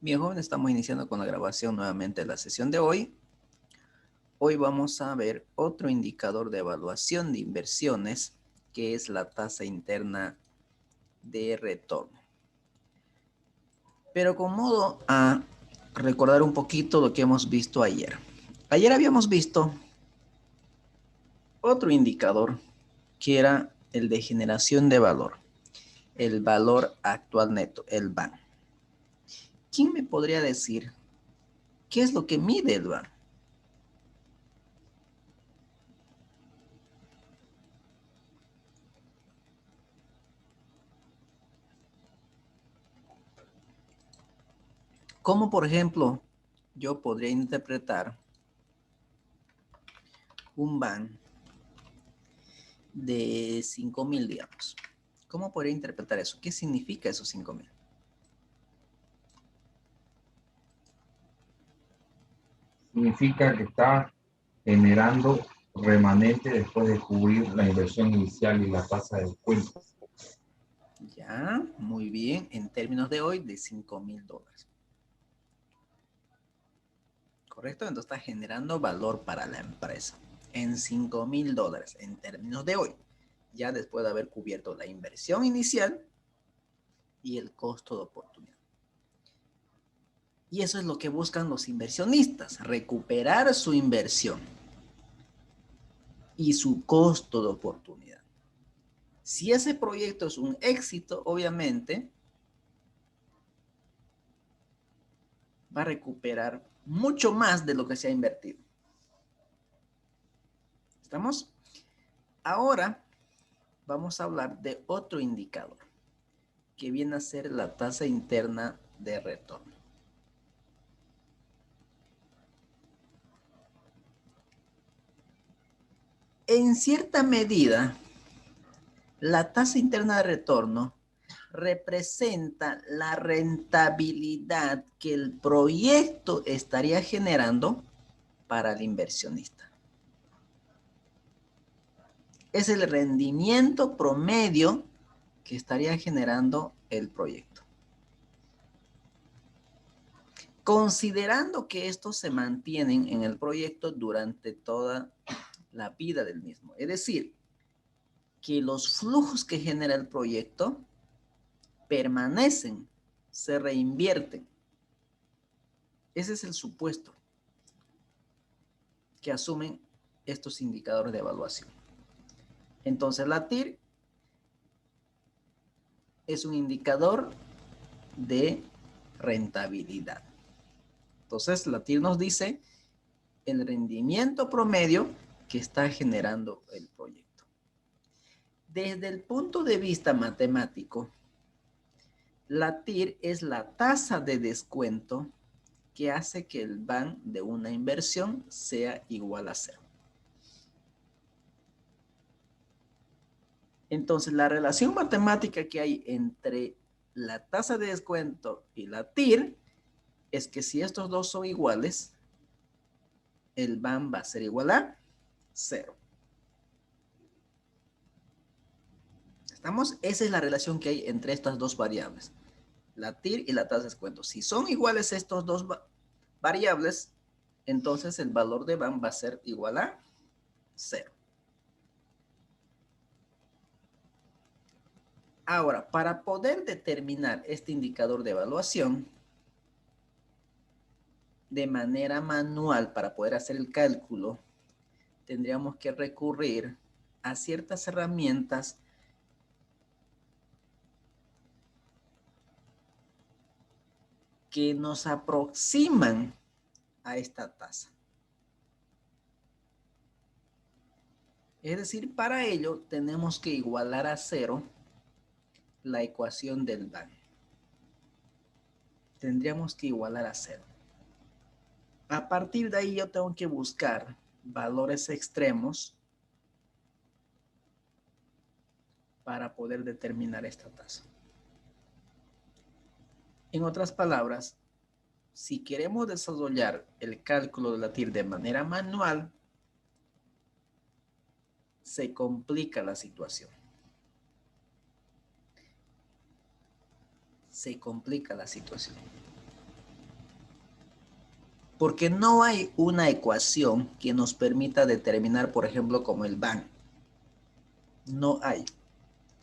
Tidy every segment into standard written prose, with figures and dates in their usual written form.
Bien, joven, estamos iniciando con la grabación nuevamente de la sesión de hoy. Hoy vamos a ver otro indicador de evaluación de inversiones, que es la tasa interna de retorno. Pero con modo a recordar un poquito lo que hemos visto ayer. Ayer habíamos visto otro indicador, que era el de generación de valor, el valor actual neto, el VAN. ¿Quién me podría decir qué es lo que mide el VAN? ¿Cómo, por ejemplo, yo podría interpretar un VAN de 5,000, digamos? ¿Cómo podría interpretar eso? ¿Qué significa esos 5,000? Significa que está generando remanente después de cubrir la inversión inicial y la tasa de descuento. Ya, muy bien. En términos de hoy, de $5,000. ¿Correcto? Entonces está generando valor para la empresa en $5,000 en términos de hoy, ya después de haber cubierto la inversión inicial y el costo de oportunidad. Y eso es lo que buscan los inversionistas, recuperar su inversión y su costo de oportunidad. Si ese proyecto es un éxito, obviamente va a recuperar mucho más de lo que se ha invertido. ¿Estamos? Ahora vamos a hablar de otro indicador, que viene a ser la tasa interna de retorno. En cierta medida, la tasa interna de retorno representa la rentabilidad que el proyecto estaría generando para el inversionista. Es el rendimiento promedio que estaría generando el proyecto. Considerando que estos se mantienen en el proyecto durante toda la vida del mismo. Es decir, que los flujos que genera el proyecto permanecen, se reinvierten. Ese es el supuesto que asumen estos indicadores de evaluación. Entonces, la TIR es un indicador de rentabilidad. Entonces, la TIR nos dice el rendimiento promedio que está generando el proyecto. Desde el punto de vista matemático, la TIR es la tasa de descuento que hace que el VAN de una inversión sea igual a cero. Entonces, la relación matemática que hay entre la tasa de descuento y la TIR es que si estos dos son iguales, el VAN va a ser igual a cero. ¿Estamos? Esa es la relación que hay entre estas dos variables, la TIR y la tasa de descuento. Si son iguales estos dos variables, entonces el valor de VAN va a ser igual a cero. Ahora, para poder determinar este indicador de evaluación de manera manual, para poder hacer el cálculo, tendríamos que recurrir a ciertas herramientas que nos aproximan a esta tasa. Es decir, para ello tenemos que igualar a cero la ecuación del VAN. Tendríamos que igualar a cero. A partir de ahí yo tengo que buscar valores extremos para poder determinar esta tasa. En otras palabras, si queremos desarrollar el cálculo de la TIR de manera manual, se complica la situación. Se complica la situación. Porque no hay una ecuación que nos permita determinar, por ejemplo, como el BAN. No hay.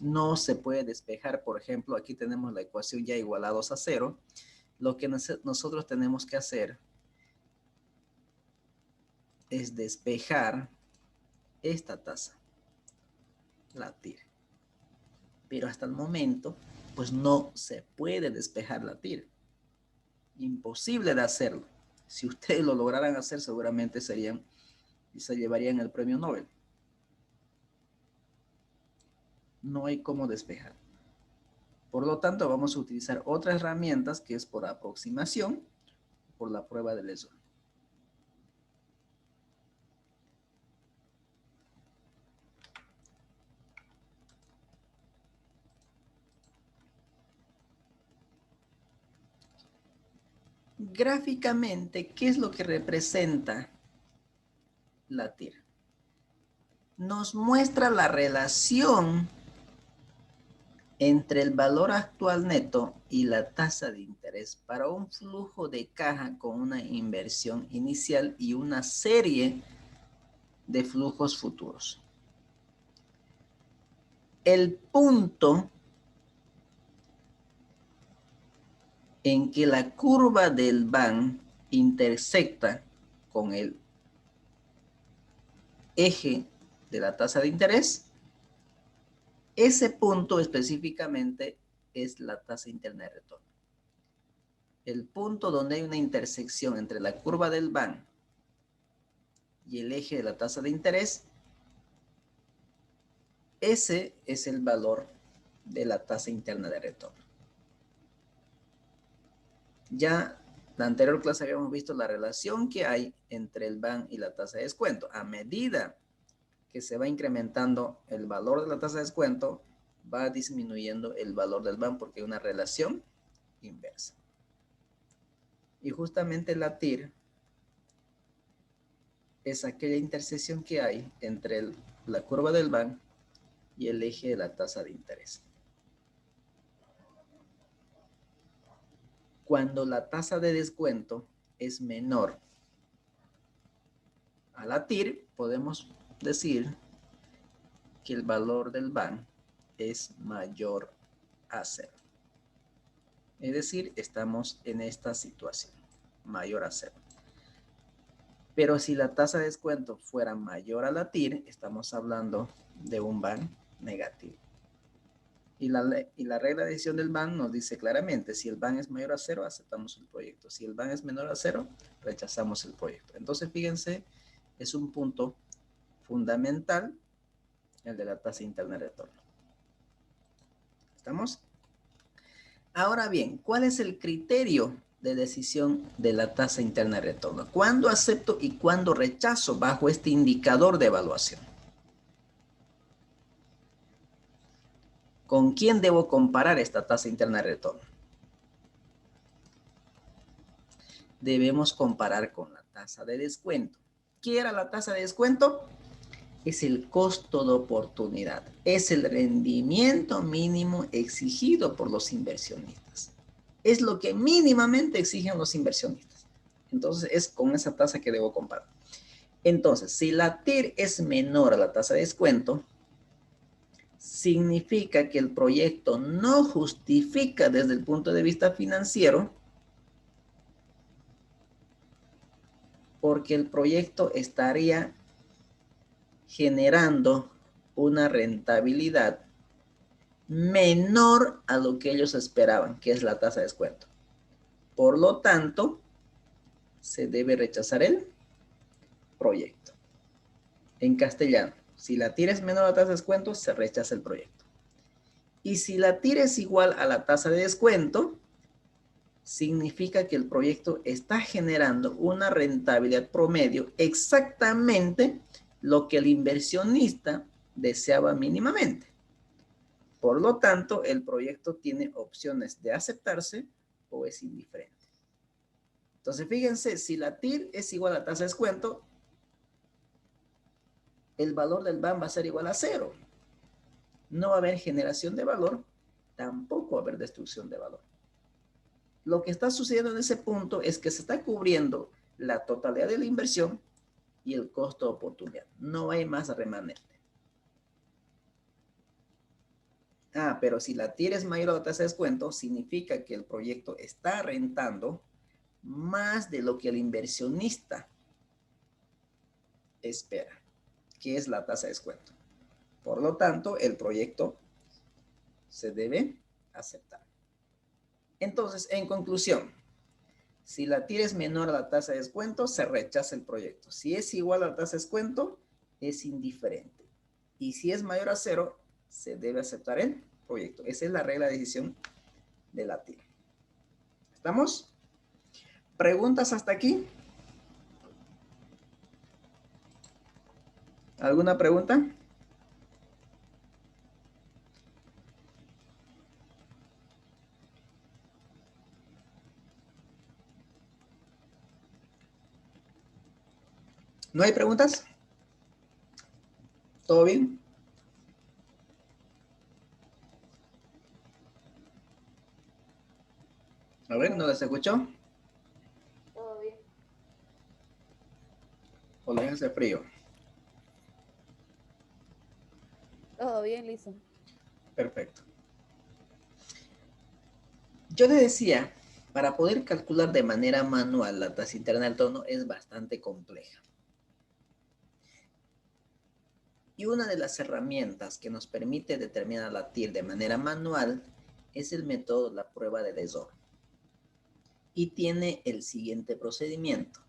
No se puede despejar, por ejemplo, aquí tenemos la ecuación ya igualados a 0. Lo que nosotros tenemos que hacer es despejar esta tasa, la TIR. Pero hasta el momento, pues no se puede despejar la TIR. Imposible de hacerlo. Si ustedes lo lograran hacer, seguramente se llevarían el premio Nobel. No hay cómo despejar. Por lo tanto, vamos a utilizar otras herramientas que es por aproximación, por la prueba de Lesson. Gráficamente, ¿qué es lo que representa la TIR? Nos muestra la relación entre el valor actual neto y la tasa de interés para un flujo de caja con una inversión inicial y una serie de flujos futuros. El punto en que la curva del BAN intersecta con el eje de la tasa de interés, ese punto específicamente es la tasa interna de retorno. El punto donde hay una intersección entre la curva del BAN y el eje de la tasa de interés, ese es el valor de la tasa interna de retorno. Ya en la anterior clase habíamos visto la relación que hay entre el BAN y la tasa de descuento. A medida que se va incrementando el valor de la tasa de descuento, va disminuyendo el valor del BAN porque hay una relación inversa. Y justamente la TIR es aquella intersección que hay entre la curva del BAN y el eje de la tasa de interés. Cuando la tasa de descuento es menor a la TIR, podemos decir que el valor del BAN es mayor a 0. Es decir, estamos en esta situación, mayor a 0. Pero si la tasa de descuento fuera mayor a la TIR, estamos hablando de un BAN negativo. Y la regla de decisión del BAN nos dice claramente, si el BAN es mayor a 0, aceptamos el proyecto. Si el BAN es menor a 0, rechazamos el proyecto. Entonces, fíjense, es un punto fundamental el de la tasa interna de retorno. ¿Estamos? Ahora bien, ¿cuál es el criterio de decisión de la tasa interna de retorno? ¿Cuándo acepto y cuándo rechazo bajo este indicador de evaluación? ¿Con quién debo comparar esta tasa interna de retorno? Debemos comparar con la tasa de descuento. ¿Qué era la tasa de descuento? Es el costo de oportunidad. Es el rendimiento mínimo exigido por los inversionistas. Es lo que mínimamente exigen los inversionistas. Entonces, es con esa tasa que debo comparar. Entonces, si la TIR es menor a la tasa de descuento, significa que el proyecto no justifica desde el punto de vista financiero, porque el proyecto estaría generando una rentabilidad menor a lo que ellos esperaban, que es la tasa de descuento. Por lo tanto, se debe rechazar el proyecto. En castellano, si la TIR es menor a la tasa de descuento, se rechaza el proyecto. Y si la TIR es igual a la tasa de descuento, significa que el proyecto está generando una rentabilidad promedio exactamente lo que el inversionista deseaba mínimamente. Por lo tanto, el proyecto tiene opciones de aceptarse o es indiferente. Entonces, fíjense, si la TIR es igual a la tasa de descuento, el valor del BAN va a ser igual a 0. No va a haber generación de valor, tampoco va a haber destrucción de valor. Lo que está sucediendo en ese punto es que se está cubriendo la totalidad de la inversión y el costo de oportunidad. No hay más remanente. Ah, pero si la TIR es mayor a la tasa de descuento, significa que el proyecto está rentando más de lo que el inversionista espera, que es la tasa de descuento. Por lo tanto, el proyecto se debe aceptar. Entonces, en conclusión, si la TIR es menor a la tasa de descuento, se rechaza el proyecto. Si es igual a la tasa de descuento, es indiferente. Y si es mayor a 0, se debe aceptar el proyecto. Esa es la regla de decisión de la TIR. ¿Estamos? ¿Preguntas hasta aquí? ¿Alguna pregunta? ¿No hay preguntas? ¿Todo bien? A ver, ¿no les escuchó? Todo bien. ¿O les hace frío? Todo bien, listo. Perfecto. Yo les decía, para poder calcular de manera manual la tasa interna del tono es bastante compleja. Y una de las herramientas que nos permite determinar la TIR de manera manual es el método de la prueba de desorden. Y tiene el siguiente procedimiento.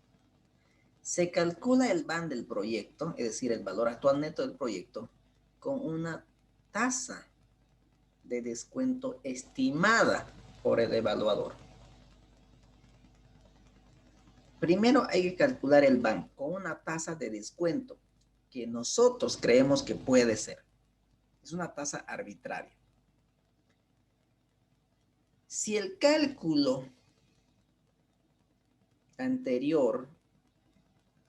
Se calcula el BAN del proyecto, es decir, el valor actual neto del proyecto, con una tasa de descuento estimada por el evaluador. Primero hay que calcular el BAN con una tasa de descuento que nosotros creemos que puede ser. Es una tasa arbitraria. Si el cálculo anterior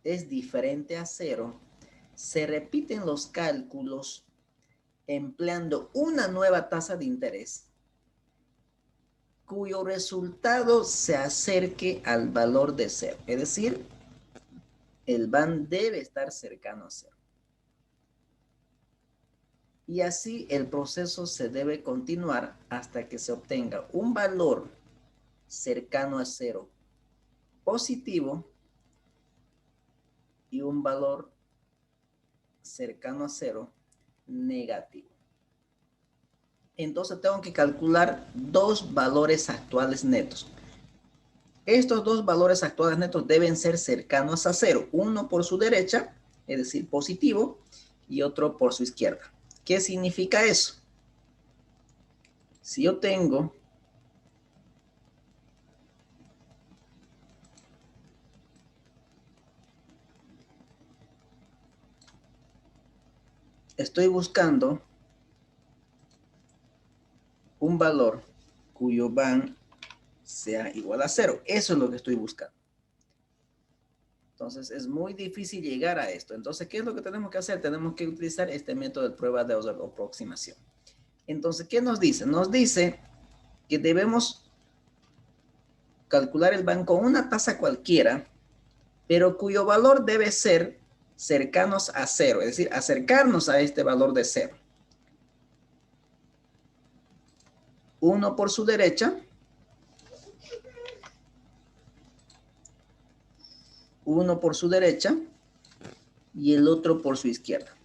es diferente a 0, se repiten los cálculos empleando una nueva tasa de interés cuyo resultado se acerque al valor de 0. Es decir, el BAN debe estar cercano a 0. Y así el proceso se debe continuar hasta que se obtenga un valor cercano a 0 positivo y un valor cercano a 0 negativo. Entonces tengo que calcular dos valores actuales netos. Estos dos valores actuales netos deben ser cercanos a 0. Uno por su derecha, es decir, positivo, y otro por su izquierda. ¿Qué significa eso? Si yo tengo estoy buscando un valor cuyo BAN sea igual a 0. Eso es lo que estoy buscando. Entonces es muy difícil llegar a esto. Entonces, ¿qué es lo que tenemos que hacer? Tenemos que utilizar este método de prueba de aproximación. Entonces, ¿qué nos dice? Nos dice que debemos calcular el BAN con una tasa cualquiera, pero cuyo valor debe ser cercanos a 0, es decir, acercarnos a este valor de 0. Uno por su derecha, uno por su derecha y el otro por su izquierda.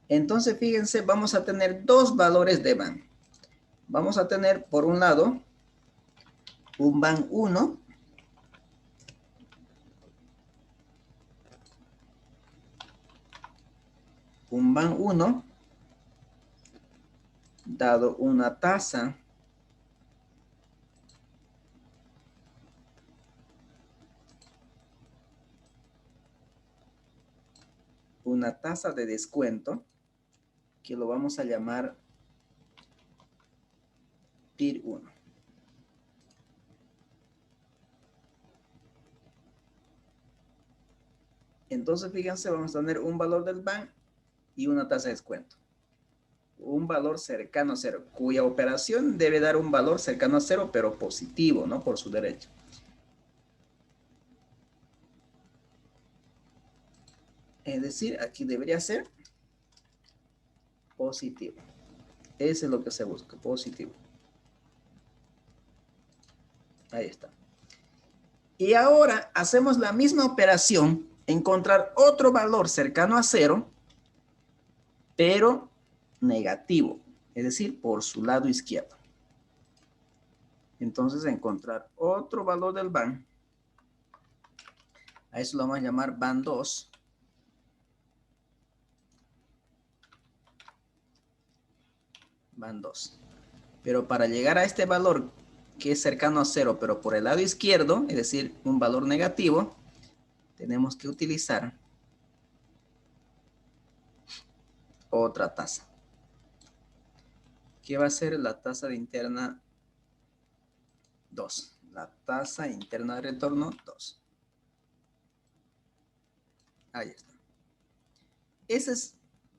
Entonces, fíjense, vamos a tener dos valores de BAN. Vamos a tener, por un lado, un BAN 1 dado una tasa de descuento que lo vamos a llamar TIR 1. Entonces, fíjense, vamos a tener un valor del BAN y una tasa de descuento. Un valor cercano a 0, cuya operación debe dar un valor cercano a 0, pero positivo, ¿no? Por su derecha. Es decir, aquí debería ser positivo. Eso es lo que se busca, positivo. Ahí está. Y ahora hacemos la misma operación, encontrar otro valor cercano a 0, pero negativo, es decir, por su lado izquierdo. Entonces, encontrar otro valor del van. A eso lo vamos a llamar van 2. Van 2. Pero para llegar a este valor que es cercano a 0, pero por el lado izquierdo, es decir, un valor negativo, tenemos que utilizar otra tasa. ¿Qué va a ser la tasa de interna 2? La tasa interna de retorno 2. Ahí está. Esa es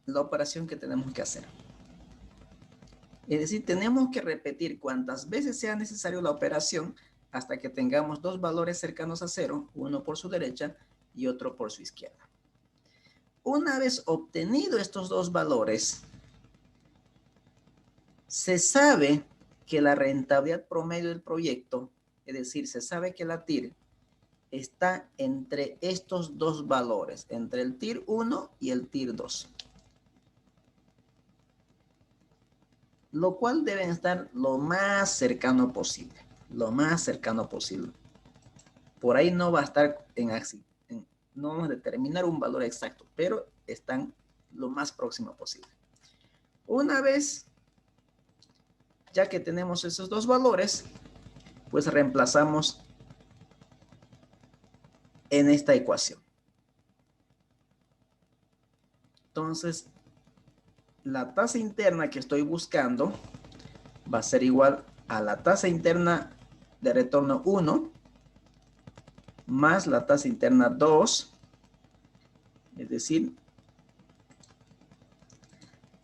la operación que tenemos que hacer. Es decir, tenemos que repetir cuantas veces sea necesario la operación hasta que tengamos dos valores cercanos a 0, uno por su derecha y otro por su izquierda. Una vez obtenido estos dos valores, se sabe que la rentabilidad promedio del proyecto, es decir, se sabe que la TIR está entre estos dos valores, entre el TIR 1 y el TIR 2. Lo cual deben estar lo más cercano posible. Lo más cercano posible. Por ahí no va a estar no vamos a determinar un valor exacto, pero están lo más próximo posible. Una vez ya que tenemos esos dos valores, pues reemplazamos en esta ecuación. Entonces, la tasa interna que estoy buscando va a ser igual a la tasa interna de retorno 1 más la tasa interna 2, es decir,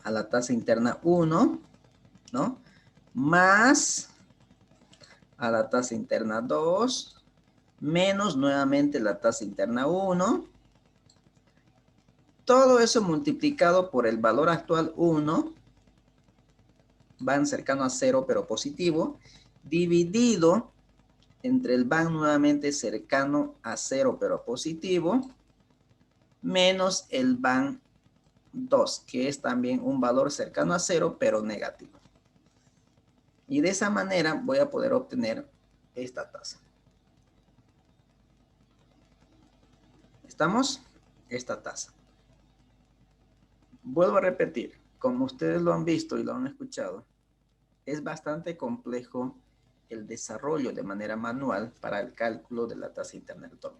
a la tasa interna 1, ¿no? Más a la tasa interna 2, menos nuevamente la tasa interna 1. Todo eso multiplicado por el valor actual 1, van cercano a 0 pero positivo, dividido entre el van nuevamente cercano a 0 pero positivo, menos el van 2, que es también un valor cercano a 0 pero negativo. Y de esa manera voy a poder obtener esta tasa. ¿Estamos? Esta tasa. Vuelvo a repetir, como ustedes lo han visto y lo han escuchado, es bastante complejo el desarrollo de manera manual para el cálculo de la tasa interna de retorno.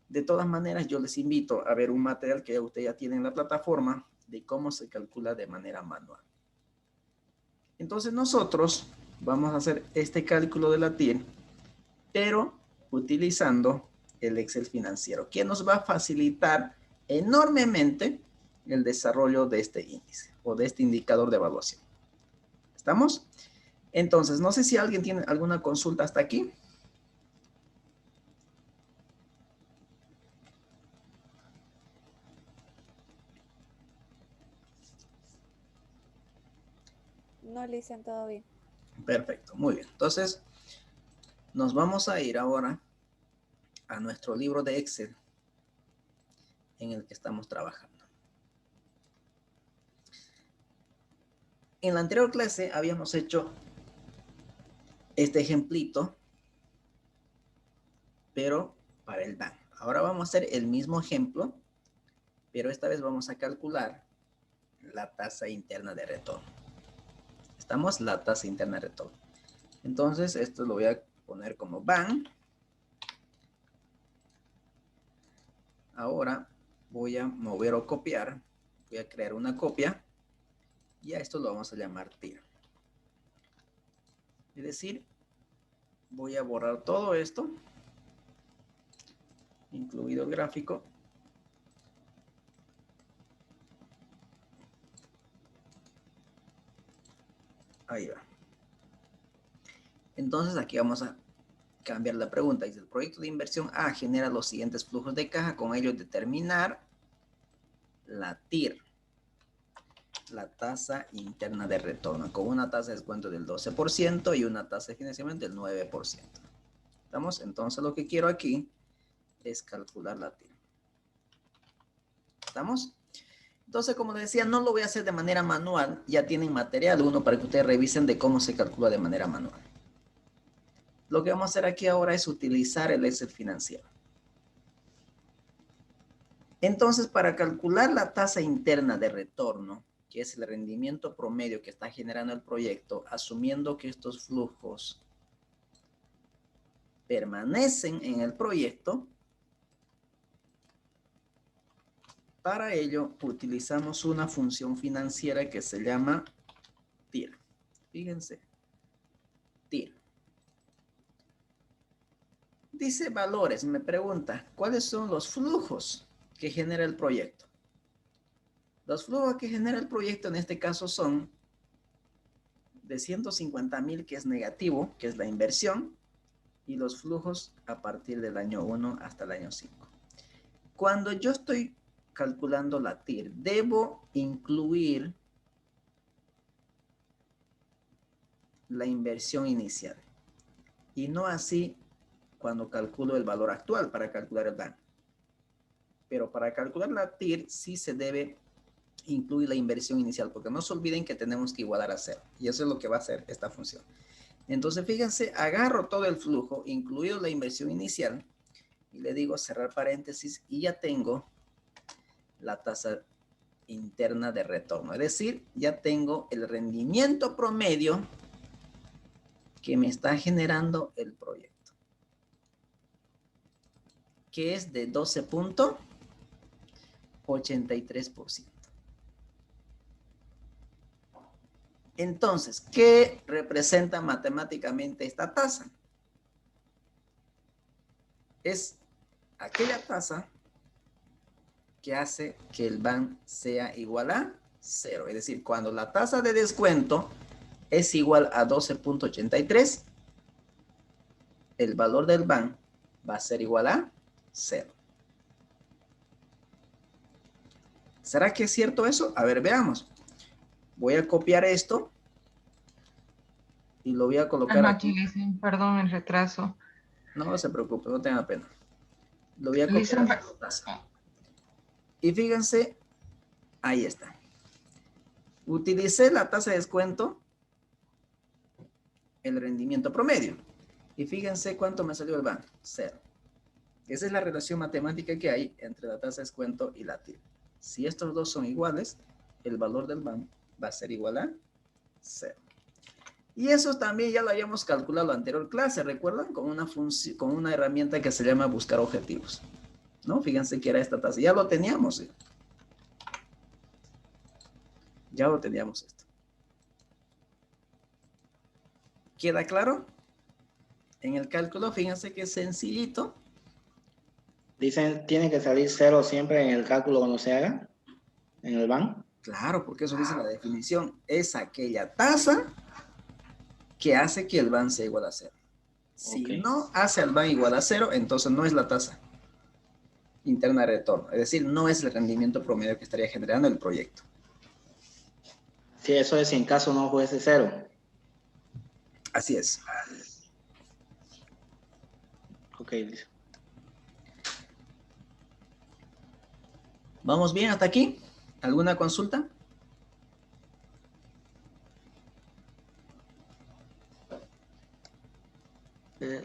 De todas maneras, yo les invito a ver un material que usted ya tiene en la plataforma de cómo se calcula de manera manual. Entonces nosotros vamos a hacer este cálculo de la TIR, pero utilizando el Excel financiero, que nos va a facilitar enormemente el desarrollo de este índice o de este indicador de evaluación. ¿Estamos? Entonces, no sé si alguien tiene alguna consulta hasta aquí. No le dicen todo bien. Perfecto, muy bien. Entonces, nos vamos a ir ahora a nuestro libro de Excel en el que estamos trabajando. En la anterior clase habíamos hecho este ejemplito, pero para el BAN. Ahora vamos a hacer el mismo ejemplo, pero esta vez vamos a calcular la tasa interna de retorno. ¿Estamos? La tasa interna de retorno. Entonces, esto lo voy a poner como BAN. Ahora voy a mover o copiar. Voy a crear una copia. Y a esto lo vamos a llamar TIR. Es decir, voy a borrar todo esto, incluido el gráfico. Ahí va. Entonces aquí vamos a cambiar la pregunta. Dice, el proyecto de inversión A genera los siguientes flujos de caja, con ello determinar la TIR, la tasa interna de retorno, con una tasa de descuento del 12% y una tasa de financiamiento del 9%. ¿Estamos? Entonces lo que quiero aquí es calcular la TIR. ¿Estamos? Entonces, como les decía, no lo voy a hacer de manera manual. Ya tienen material 1 para que ustedes revisen de cómo se calcula de manera manual. Lo que vamos a hacer aquí ahora es utilizar el Excel financiero. Entonces, para calcular la tasa interna de retorno, que es el rendimiento promedio que está generando el proyecto, asumiendo que estos flujos permanecen en el proyecto, para ello utilizamos una función financiera que se llama TIR. Fíjense, TIR. Dice valores, me pregunta, ¿cuáles son los flujos que genera el proyecto? Los flujos que genera el proyecto en este caso son de 150,000, que es negativo, que es la inversión, y los flujos a partir del año 1 hasta el año 5. Cuando yo estoy calculando la TIR, debo incluir la inversión inicial y no así cuando calculo el valor actual para calcular el daño. Pero para calcular la TIR sí se debe incluir la inversión inicial, porque no se olviden que tenemos que igualar a 0. Y eso es lo que va a hacer esta función. Entonces, fíjense, agarro todo el flujo, incluido la inversión inicial, y le digo cerrar paréntesis, y ya tengo la tasa interna de retorno. Es decir, ya tengo el rendimiento promedio que me está generando el proyecto, que es de 12.83%. Entonces, ¿qué representa matemáticamente esta tasa? Es aquella tasa que hace que el BAN sea igual a 0. Es decir, cuando la tasa de descuento es igual a 12.83, el valor del BAN va a ser igual a 0. ¿Será que es cierto eso? A ver, veamos. Voy a copiar esto y lo voy a colocar aquí. Aquí dicen, perdón el retraso. No se preocupe, no tenga pena. Lo voy a copiar Dicen, a esta tasa. Y fíjense, ahí está. Utilicé la tasa de descuento, el rendimiento promedio. Y fíjense cuánto me salió el BAN, 0. Esa es la relación matemática que hay entre la tasa de descuento y la TIR. Si estos dos son iguales, el valor del BAN va a ser igual a 0. Y eso también ya lo habíamos calculado en la anterior clase, ¿recuerdan? Con una herramienta que se llama buscar objetivos. ¿No? Fíjense que era esta tasa. Ya lo teníamos. ¿Sí? Ya lo teníamos esto. ¿Queda claro? En el cálculo, fíjense que es sencillito. Dicen, tiene que salir 0 siempre en el cálculo cuando se haga, en el BAN. Claro, porque eso dice la definición. Es aquella tasa que hace que el BAN sea igual a 0. Si Okay. no hace al BAN igual a 0, entonces no es la tasa interna de retorno. Es decir, no es el rendimiento promedio que estaría generando el proyecto. Sí, eso es si en caso no fuese 0. Así es. Ok, dice. ¿Vamos bien hasta aquí? ¿Alguna consulta?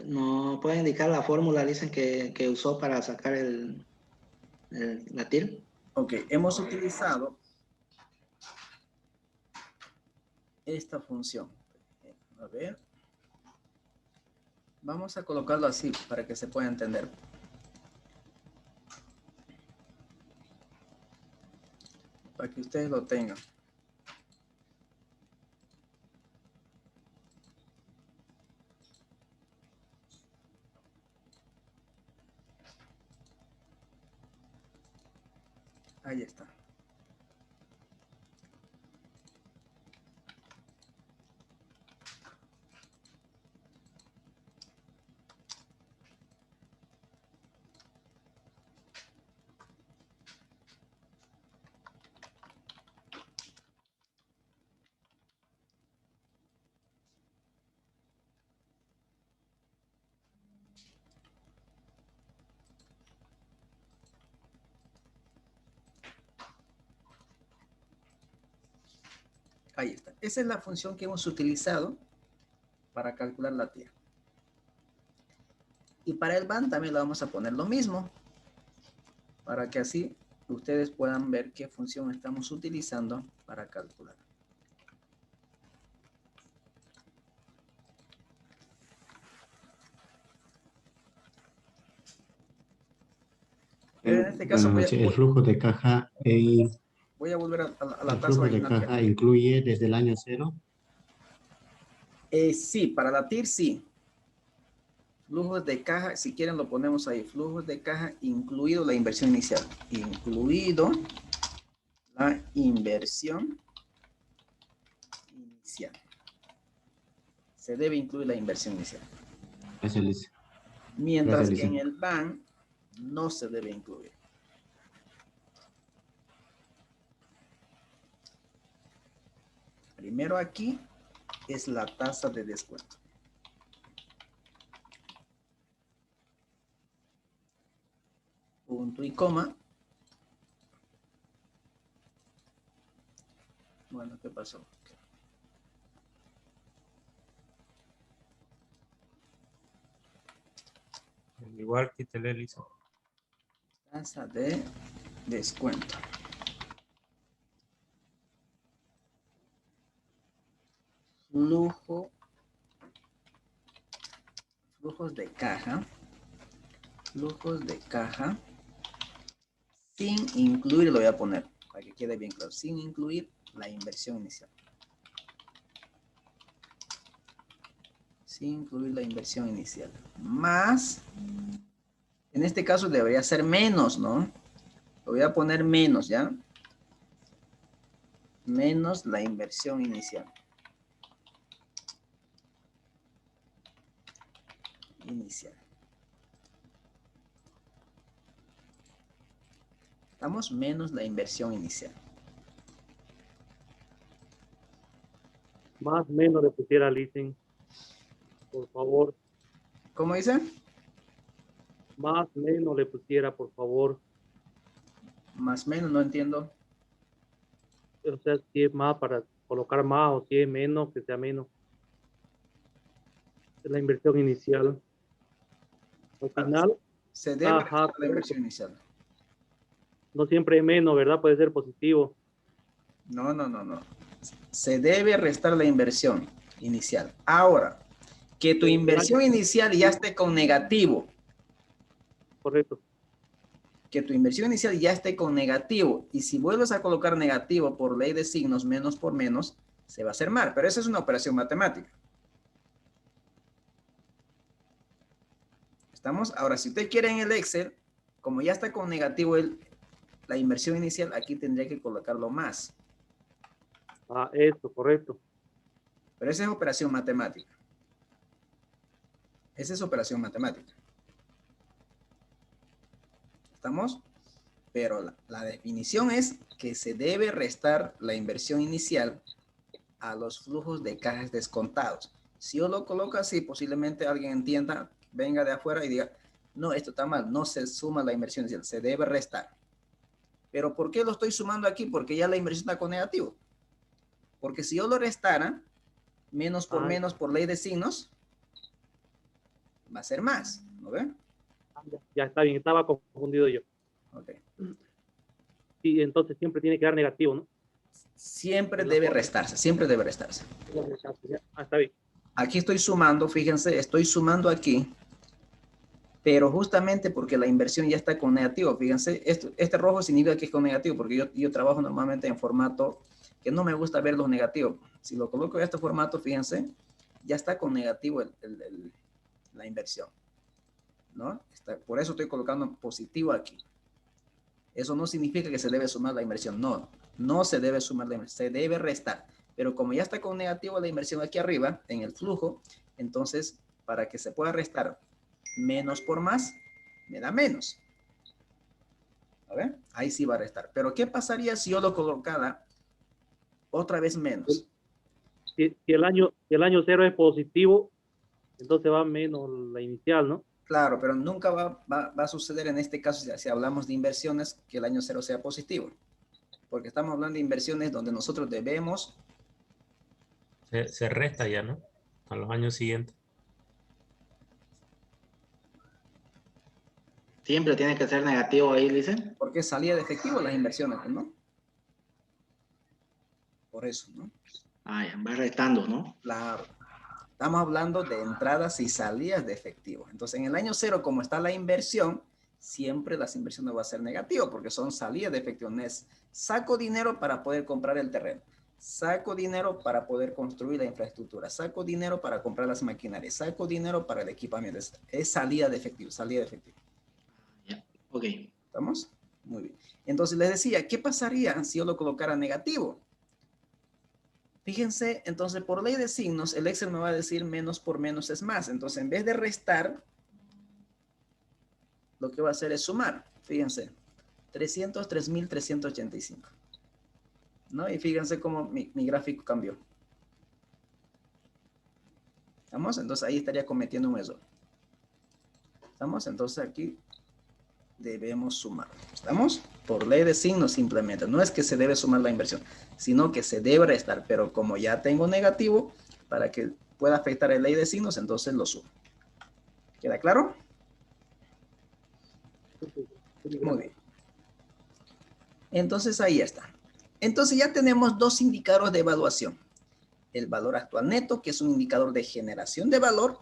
¿No puede indicar la fórmula, dicen, que usó para sacar la TIR? Ok, hemos utilizado esta función. A ver. Vamos a colocarlo así para que se pueda entender. Para que ustedes lo tengan. Ahí está. Ahí está. Esa es la función que hemos utilizado para calcular la TIR. Y para el BAN también le vamos a poner lo mismo, para que así ustedes puedan ver qué función estamos utilizando para calcular. Pero en este caso Buenas noches. El flujo de caja, voy a volver a la el tasa flujo de original. caja incluye desde el año 0. Sí, para la TIR sí. Flujos de caja, si quieren lo ponemos ahí. Flujos de caja incluido la inversión inicial. Incluido la inversión inicial. Se debe incluir la inversión inicial. Gracias, Liz. Mientras Gracias, que en Liz. el BAN no se debe incluir. Primero aquí es la tasa de descuento. Punto y coma. Bueno, ¿qué pasó? Igual que te le hizo. Tasa de descuento. Flujos de caja. Flujos de caja. Sin incluir, lo voy a poner para que quede bien claro. Sin incluir la inversión inicial. Sin incluir la inversión inicial. Más, en este caso debería ser menos, ¿no? Lo voy a poner menos, ¿ya? Menos la inversión inicial. Estamos menos la inversión inicial. Más menos le pusiera leasing, por favor. ¿Cómo dice? Más menos le pusiera, por favor. Más menos, no entiendo. O sea, si es más para colocar más o si es menos, que sea menos. Es la inversión inicial. Al final, Se debe ajá, restar la inversión inicial. no siempre es menos, ¿verdad? Puede ser positivo. No. Se debe restar la inversión inicial. Ahora, que tu inversión inicial ya esté con negativo. Correcto. Que tu inversión inicial ya esté con negativo. Y si vuelves a colocar negativo por ley de signos, menos por menos, se va a hacer mal. Pero esa es una operación matemática. ¿Estamos? Ahora, si usted quiere en el Excel, como ya está con negativo la inversión inicial, aquí tendría que colocarlo más. Ah, eso, correcto. Pero esa es operación matemática. Esa es operación matemática. ¿Estamos? Pero la definición es que se debe restar la inversión inicial a los flujos de cajas descontados. Si yo lo coloco así, posiblemente alguien entienda, venga de afuera y diga, no, esto está mal, no se suma la inversión inicial, se debe restar. Pero ¿por qué lo estoy sumando aquí? Porque ya la inversión está con negativo. Porque si yo lo restara, menos por ley de signos, va a ser más, ¿no ven? Ya está bien, estaba confundido yo. Ok. Sí, entonces siempre tiene que dar negativo, ¿no? Siempre debe restarse, siempre debe restarse. Ah, está bien. Aquí estoy sumando, fíjense, estoy sumando aquí, pero justamente porque la inversión ya está con negativo, fíjense, este rojo significa que es con negativo, porque yo trabajo normalmente en formato que no me gusta ver los negativos. Si lo coloco en este formato, fíjense, ya está con negativo la inversión, ¿no? Por eso estoy colocando positivo aquí. Eso no significa que se debe sumar la inversión, no se debe sumar la inversión, se debe restar. Pero como ya está con negativo la inversión aquí arriba, en el flujo, entonces, para que se pueda restar menos por más, me da menos. A ver, ahí sí va a restar. Pero ¿qué pasaría si yo lo colocara otra vez menos? Si el año 0 es positivo, entonces va menos la inicial, ¿no? Claro, pero nunca va a suceder en este caso, si hablamos de inversiones, que el año 0 sea positivo. Porque estamos hablando de inversiones donde nosotros debemos Se resta ya, ¿no? A los años siguientes. Siempre tiene que ser negativo ahí, dicen. Porque salía de efectivo las inversiones, ¿no? Por eso, ¿no? Ah, ya, va restando, ¿no? Claro. Estamos hablando de entradas y salidas de efectivo. Entonces, en el año 0, como está la inversión, siempre las inversiones van a ser negativas porque son salidas de efectivo. Es saco dinero para poder comprar el terreno. Saco dinero para poder construir la infraestructura. Saco dinero para comprar las maquinarias. Saco dinero para el equipamiento. Es salida de efectivo, salida de efectivo. Ya, ok. ¿Estamos? Muy bien. Entonces les decía, ¿qué pasaría si yo lo colocara negativo? Fíjense, entonces por ley de signos, el Excel me va a decir menos por menos es más. Entonces en vez de restar, lo que va a hacer es sumar. Fíjense, 303.385. ¿No? Y fíjense cómo mi gráfico cambió. ¿Estamos? Entonces ahí estaría cometiendo un error. ¿Estamos? Entonces aquí debemos sumar. ¿Estamos? Por ley de signos simplemente. No es que se debe sumar la inversión, sino que se debe restar. Pero como ya tengo negativo, para que pueda afectar la ley de signos, entonces lo sumo. ¿Queda claro? Muy bien. Entonces ahí está. Entonces ya tenemos dos indicadores de evaluación. El valor actual neto, que es un indicador de generación de valor,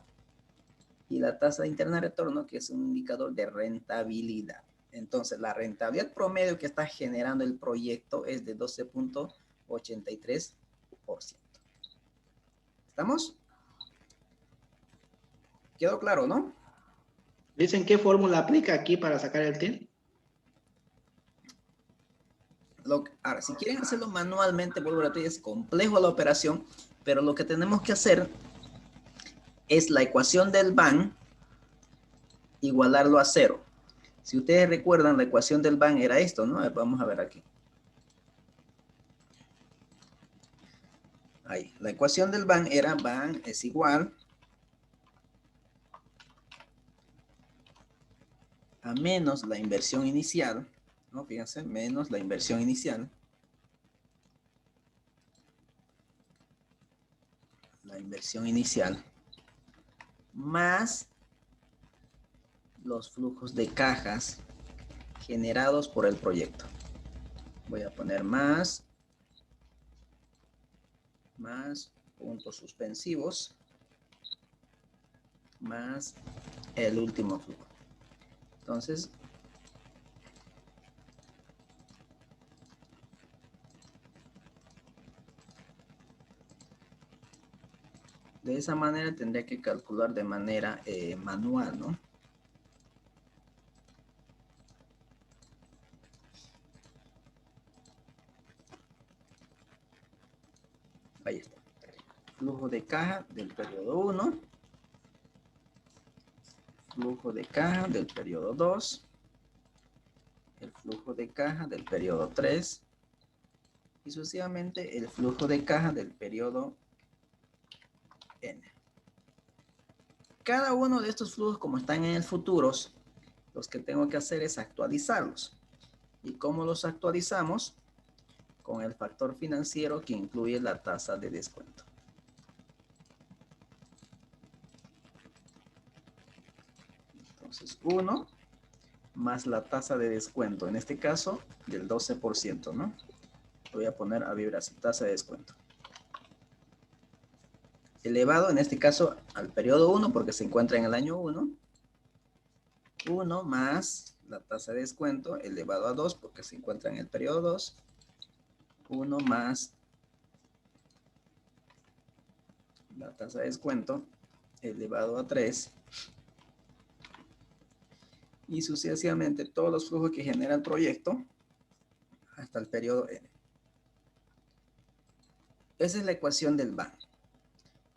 y la tasa interna de retorno, que es un indicador de rentabilidad. Entonces, la rentabilidad promedio que está generando el proyecto es de 12.83%. ¿Estamos? ¿Quedó claro, no? Dicen qué fórmula aplica aquí para sacar el TIR. Ahora, si quieren hacerlo manualmente, vuelvo a repetir, es complejo la operación, pero lo que tenemos que hacer es la ecuación del BAN igualarlo a 0. Si ustedes recuerdan, la ecuación del BAN era esto, ¿no? Vamos a ver aquí. Ahí, la ecuación del BAN era BAN es igual a menos la inversión inicial, ¿no? Fíjense, menos la inversión inicial. La inversión inicial más los flujos de cajas generados por el proyecto. Voy a poner más puntos suspensivos, más el último flujo. Entonces, de esa manera tendría que calcular de manera manual, ¿no? Ahí está. Flujo de caja del periodo 1. Flujo de caja del periodo 2. El flujo de caja del periodo 3. Y sucesivamente el flujo de caja del periodo N. Cada uno de estos flujos, como están en el futuros, los que tengo que hacer es actualizarlos. ¿Y cómo los actualizamos? Con el factor financiero que incluye la tasa de descuento. Entonces, 1 más la tasa de descuento, en este caso del 12%, ¿no? Voy a poner a vibrar así, tasa de descuento. Elevado, en este caso, al periodo 1, porque se encuentra en el año 1. 1 más la tasa de descuento elevado a 2, porque se encuentra en el periodo 2. 1 más la tasa de descuento elevado a 3. Y sucesivamente todos los flujos que genera el proyecto hasta el periodo N. Esa es la ecuación del BAN.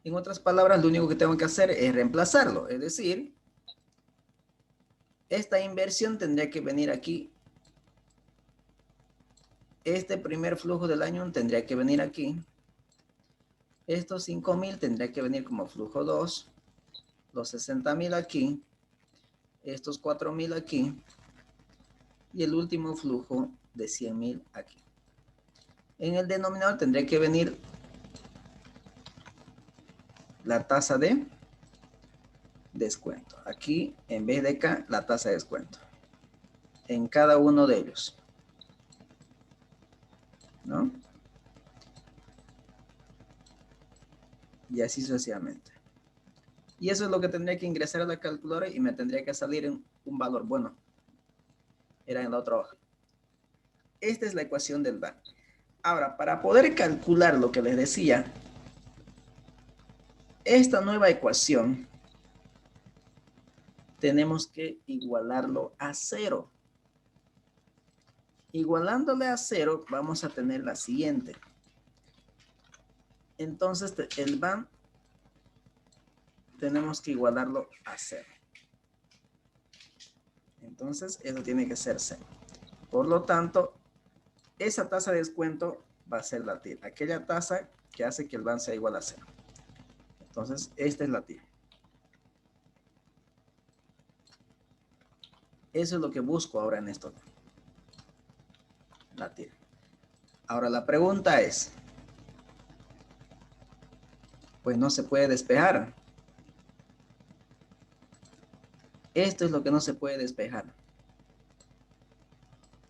En otras palabras, lo único que tengo que hacer es reemplazarlo. Es decir, esta inversión tendría que venir aquí. Este primer flujo del año tendría que venir aquí. Estos 5,000 tendría que venir como flujo 2. Los 60,000 aquí. Estos 4,000 aquí. Y el último flujo de 100,000 aquí. En el denominador tendría que venir la tasa de descuento. Aquí, en vez de acá, la tasa de descuento. En cada uno de ellos. ¿No? Y así sucesivamente. Y eso es lo que tendría que ingresar a la calculadora y me tendría que salir en un valor. Bueno, era en la otra hoja. Esta es la ecuación del DAN. Ahora, para poder calcular lo que les decía, esta nueva ecuación tenemos que igualarlo a 0. Igualándole a 0, vamos a tener la siguiente. Entonces, el VAN tenemos que igualarlo a 0. Entonces, eso tiene que ser 0. Por lo tanto, esa tasa de descuento va a ser la TIR. Aquella tasa que hace que el VAN sea igual a 0. Entonces, esta es la TIR. Eso es lo que busco ahora en esto. La TIR. Ahora, la pregunta es, pues no se puede despejar. Esto es lo que no se puede despejar.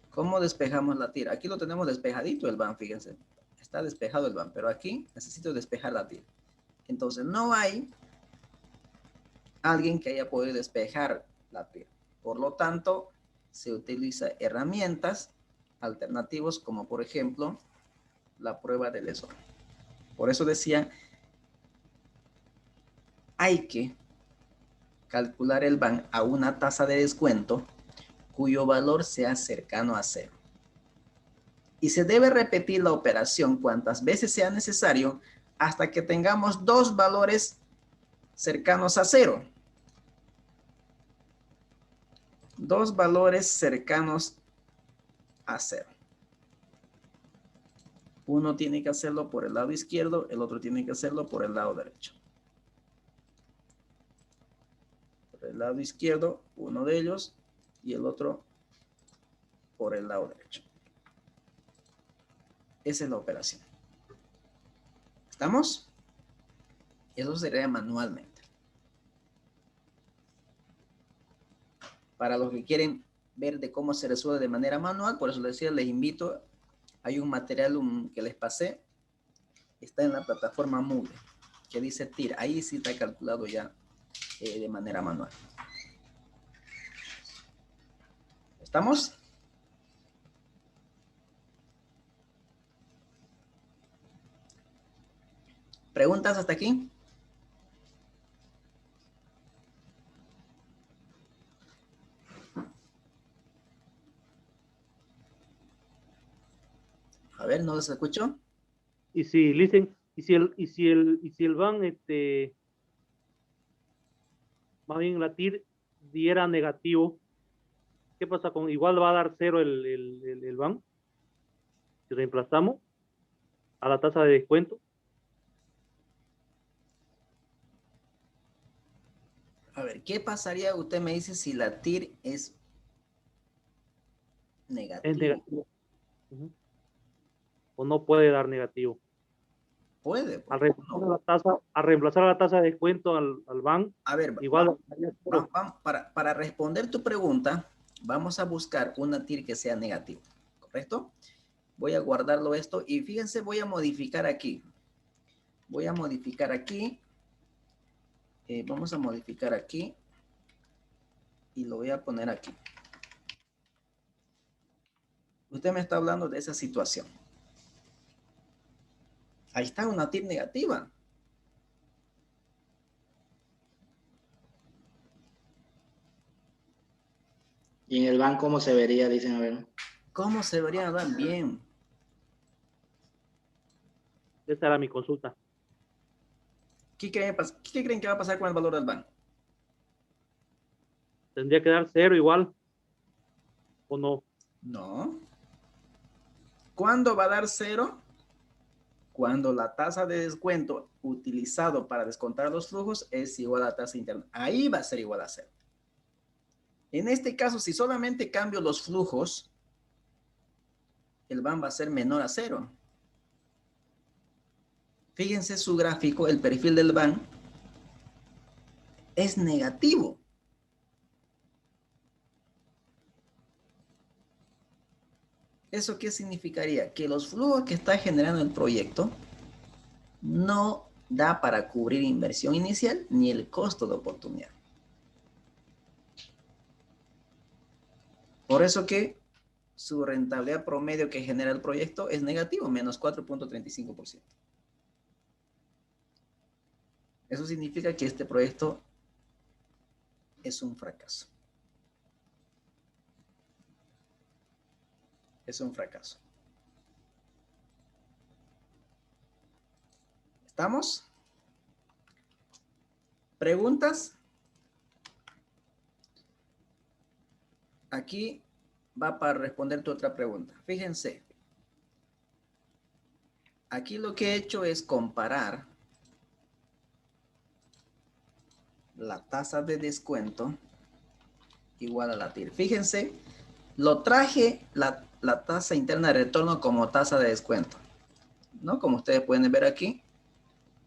¿Cómo despejamos la TIR? Aquí lo tenemos despejadito el VAN, fíjense. Está despejado el VAN, pero aquí necesito despejar la TIR. Entonces, no hay alguien que haya podido despejar la TIR. Por lo tanto, se utiliza herramientas alternativas como, por ejemplo, la prueba de Lesor. Por eso decía, hay que calcular el VAN a una tasa de descuento cuyo valor sea cercano a 0. Y se debe repetir la operación cuantas veces sea necesario hasta que tengamos dos valores cercanos a 0. Dos valores cercanos a 0. Uno tiene que hacerlo por el lado izquierdo, el otro tiene que hacerlo por el lado derecho. Por el lado izquierdo, uno de ellos, y el otro por el lado derecho. Esa es la operación. ¿Estamos? Eso sería manualmente. Para los que quieren ver de cómo se resuelve de manera manual, por eso les decía, les invito, hay un material que les pasé, está en la plataforma Moodle, que dice TIR. Ahí sí está calculado ya de manera manual. ¿Estamos? ¿Preguntas hasta aquí? A ver, ¿no los escucho? Y si dicen, y si el VAN, más bien la TIR diera negativo, ¿qué pasa con? Igual va a dar 0 el VAN. Si reemplazamos a la tasa de descuento. A ver, ¿qué pasaría? Usted me dice si la TIR es negativa. Es negativo. O no puede dar negativo. Puede. Al reemplazar la tasa de descuento al VAN, a ver, igual para responder tu pregunta, vamos a buscar una TIR que sea negativa, ¿correcto? Voy a guardarlo esto y fíjense, voy a modificar aquí. Voy a modificar aquí. Vamos a modificar aquí. Y lo voy a poner aquí. Usted me está hablando de esa situación. Ahí está una TIR negativa. Y en el VAN, ¿cómo se vería? Dicen, a ver. ¿Cómo se debería dar? Bien. esa era mi consulta. ¿Qué creen que va a pasar con el valor del VAN? ¿Tendría que dar 0 igual o no? No. ¿Cuándo va a dar 0? Cuando la tasa de descuento utilizado para descontar los flujos es igual a la tasa interna. Ahí va a ser igual a 0. En este caso, si solamente cambio los flujos, el VAN va a ser menor a 0. Fíjense su gráfico, el perfil del VAN es negativo. ¿Eso qué significaría? Que los flujos que está generando el proyecto no da para cubrir inversión inicial ni el costo de oportunidad. Por eso que su rentabilidad promedio que genera el proyecto es negativo, menos 4.35%. Eso significa que este proyecto es un fracaso. Es un fracaso. ¿Estamos? ¿Preguntas? Aquí va para responder tu otra pregunta. Fíjense. Aquí lo que he hecho es comparar la tasa de descuento igual a la TIR. Fíjense, lo traje la tasa interna de retorno como tasa de descuento, ¿no? Como ustedes pueden ver aquí,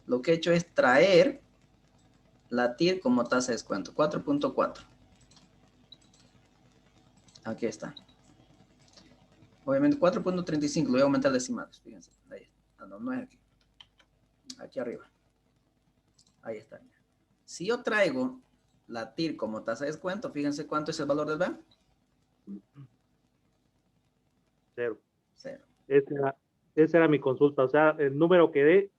lo que he hecho es traer la TIR como tasa de descuento, 4.4. Aquí está. Obviamente 4.35, lo voy a aumentar decimales, fíjense. Ahí. Ah, no, no es aquí. Aquí arriba. Ahí está. Si yo traigo la TIR como tasa de descuento, fíjense cuánto es el valor del BAN. 0. 0. Esa era mi consulta. O sea, el número que dé,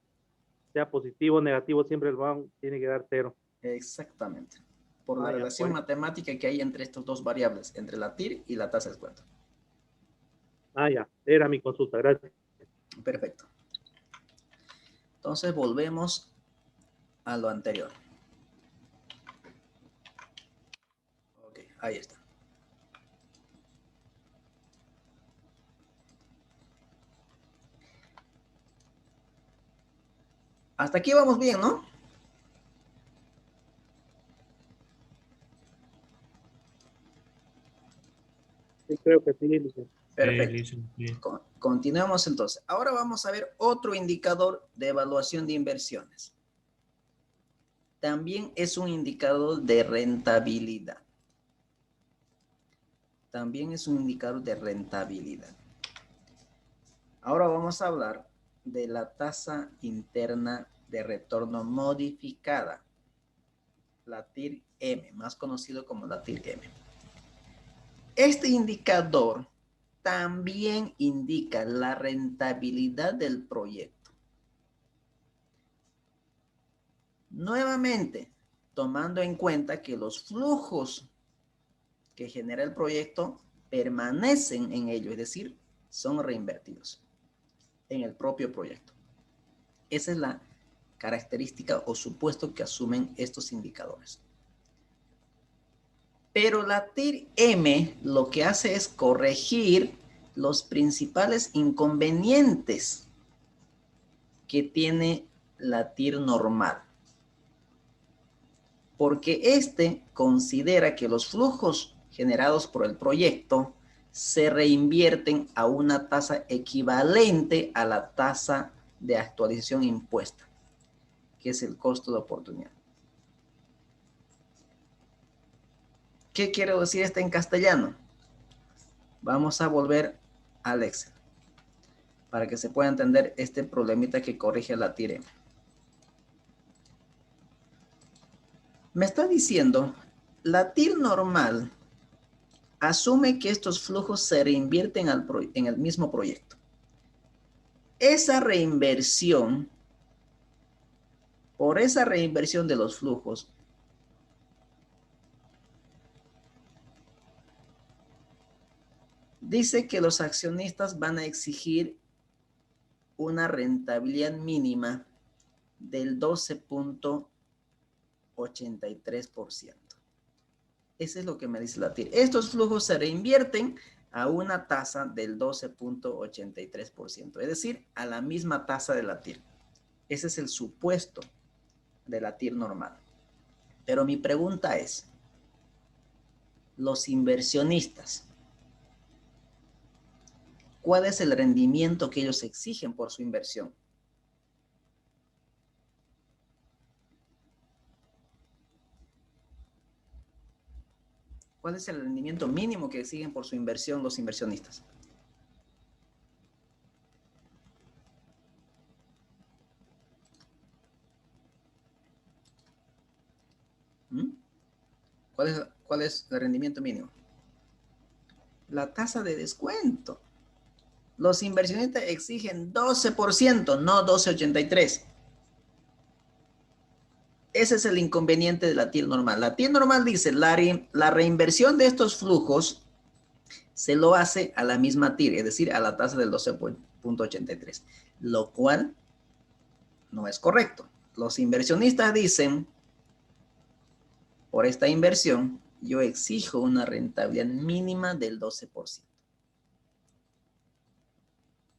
sea positivo o negativo, siempre el BAN tiene que dar 0. Exactamente. Por la Ya, relación pues. matemática que hay entre estos dos variables, entre la TIR y la tasa de descuento. Ya, era mi consulta. Gracias. Perfecto. Entonces volvemos a lo anterior. Ok, ahí está. Hasta aquí vamos bien, ¿no? Sí, creo que sí, licenciado. Perfecto. Sí. Continuemos entonces. Ahora vamos a ver otro indicador de evaluación de inversiones. También es un indicador de rentabilidad. También es un indicador de rentabilidad. Ahora vamos a hablar de la tasa interna de retorno modificada, la TIR-M, más conocido como la TIR-M. Este indicador también indica la rentabilidad del proyecto. Nuevamente, tomando en cuenta que los flujos que genera el proyecto permanecen en ello, es decir, son reinvertidos en el propio proyecto. Esa es la característica o supuesto que asumen estos indicadores. Pero la TIR-M lo que hace es corregir los principales inconvenientes que tiene la TIR normal. Porque este considera que los flujos generados por el proyecto se reinvierten a una tasa equivalente a la tasa de actualización impuesta, que es el costo de oportunidad. ¿Qué quiere decir esto en castellano? Vamos a volver al Excel para que se pueda entender este problemita que corrige la TIR-M. Me está diciendo, la TIR normal asume que estos flujos se reinvierten en el mismo proyecto. Esa reinversión, por esa reinversión de los flujos, dice que los accionistas van a exigir una rentabilidad mínima del 12.83%. Eso es lo que me dice la TIR. Estos flujos se reinvierten a una tasa del 12.83%, es decir, a la misma tasa de la TIR. Ese es el supuesto de la TIR normal. Pero mi pregunta es, los inversionistas, ¿cuál es el rendimiento que ellos exigen por su inversión? ¿Cuál es el rendimiento mínimo que exigen por su inversión los inversionistas? ¿Mm? ¿Cuál es el rendimiento mínimo? La tasa de descuento. Los inversionistas exigen 12%, no 12,83. Ese es el inconveniente de la TIR normal. La TIR normal dice, la reinversión de estos flujos se lo hace a la misma TIR, es decir, a la tasa del 12,83, lo cual no es correcto. Los inversionistas dicen, por esta inversión, yo exijo una rentabilidad mínima del 12%.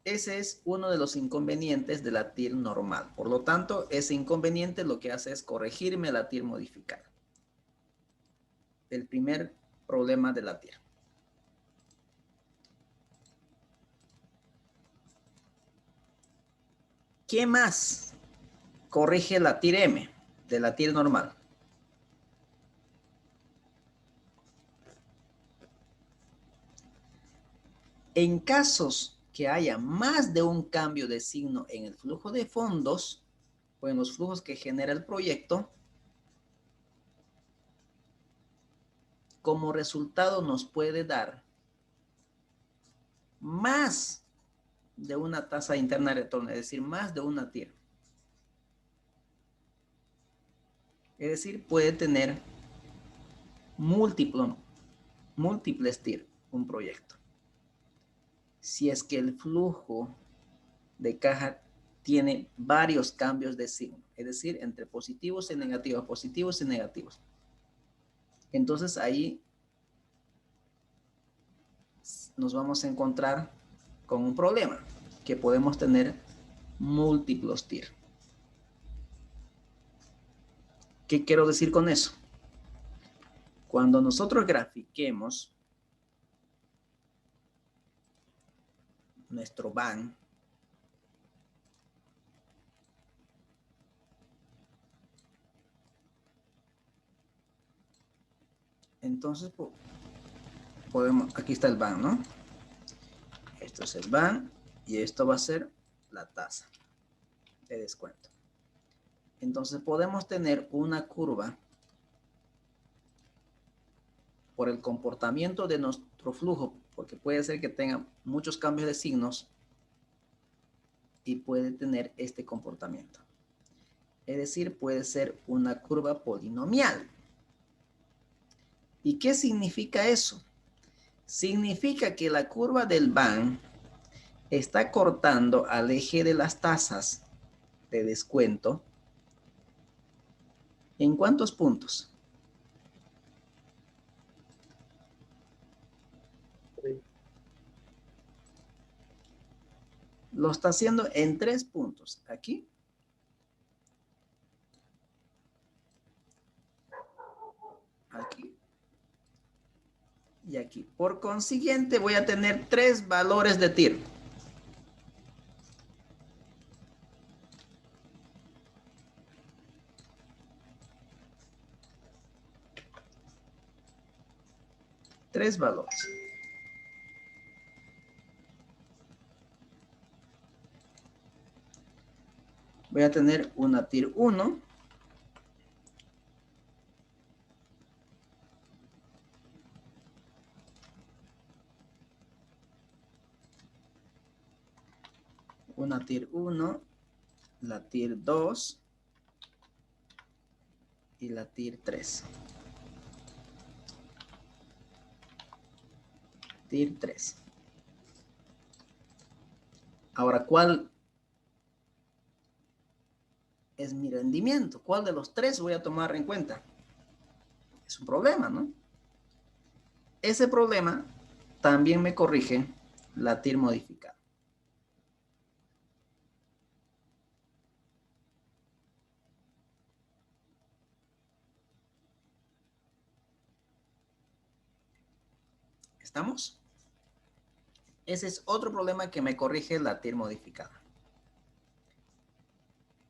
Ese es uno de los inconvenientes de la TIR normal. Por lo tanto, ese inconveniente lo que hace es corregirme la TIR modificada. El primer problema de la TIR. ¿Qué más corrige la TIR M de la TIR normal? En casos que haya más de un cambio de signo en el flujo de fondos o en los flujos que genera el proyecto, como resultado nos puede dar más de una tasa interna de retorno, es decir, más de una TIR. Es decir, puede tener múltiples TIR un proyecto. Si es que el flujo de caja tiene varios cambios de signo, es decir, entre positivos y negativos, positivos y negativos. Entonces ahí nos vamos a encontrar con un problema, que podemos tener múltiplos TIR. ¿Qué quiero decir con eso? Cuando nosotros grafiquemos nuestro BAN, entonces podemos, aquí está el BAN, ¿no? Esto es el BAN y esto va a ser la tasa de descuento. Entonces podemos tener una curva por el comportamiento de nuestro flujo, porque puede ser que tenga muchos cambios de signos y puede tener este comportamiento. Es decir, puede ser una curva polinomial. ¿Y qué significa eso? Significa que la curva del BAN está cortando al eje de las tasas de descuento. ¿En cuántos puntos? Lo está haciendo en 3 puntos. Aquí. Aquí. Y aquí. Por consiguiente, voy a tener 3 valores de TIR. Tres valores. Voy a tener una TIR 1. Una TIR 1, la TIR 2 y la TIR 3. TIR 3. Ahora, ¿cuál es mi rendimiento? ¿Cuál de los 3 voy a tomar en cuenta? Es un problema, ¿no? Ese problema también me corrige la TIR modificada. ¿Estamos? Ese es otro problema que me corrige la TIR modificada.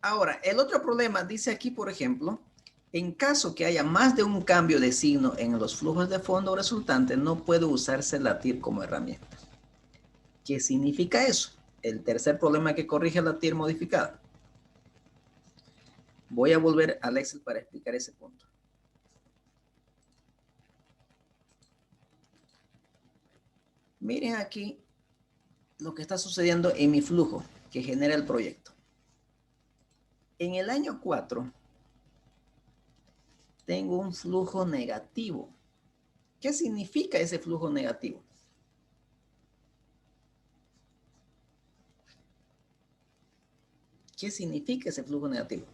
Ahora, el otro problema dice aquí, por ejemplo, En caso que haya más de un cambio de signo en los flujos de fondo resultantes, no puede usarse la TIR como herramienta. ¿Qué significa eso? El tercer problema que corrige la TIR modificada. Voy a volver al Excel para explicar ese punto. Miren aquí lo que está sucediendo en mi flujo que genera el proyecto. En el año 4 tengo un flujo negativo. ¿Qué significa ese flujo negativo? ¿Qué significa ese flujo negativo?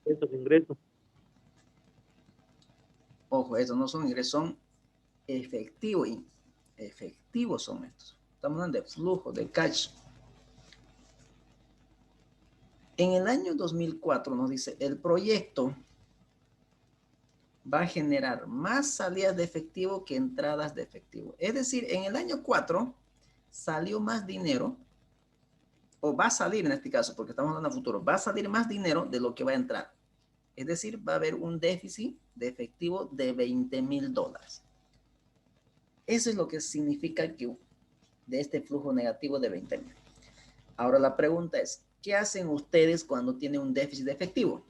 Estos ingresos. Ojo, estos no son ingresos, son efectivos. Efectivos son estos. Estamos hablando de flujo, de cash. En el año 2004 nos dice, el proyecto va a generar más salidas de efectivo que entradas de efectivo. Es decir, en el año 4 salió más dinero, o va a salir en este caso, porque estamos hablando de futuro, va a salir más dinero de lo que va a entrar. Es decir, va a haber un déficit de efectivo de $20,000. Eso es lo que significa que de este flujo negativo de 20,000. Ahora la pregunta es, ¿qué hacen ustedes cuando tienen un déficit de efectivo?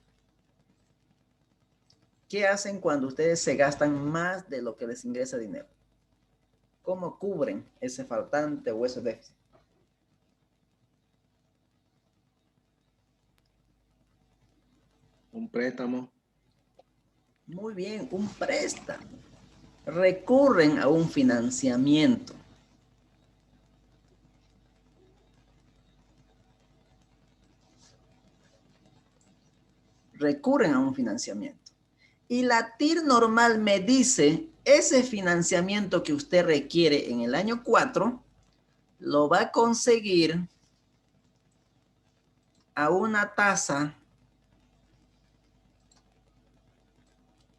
¿Qué hacen cuando ustedes se gastan más de lo que les ingresa dinero? ¿Cómo cubren ese faltante o ese déficit? Un préstamo. Muy bien, un préstamo. Recurren a un financiamiento. Recurren a un financiamiento. Y la TIR normal me dice, ese financiamiento que usted requiere en el año 4, lo va a conseguir a una tasa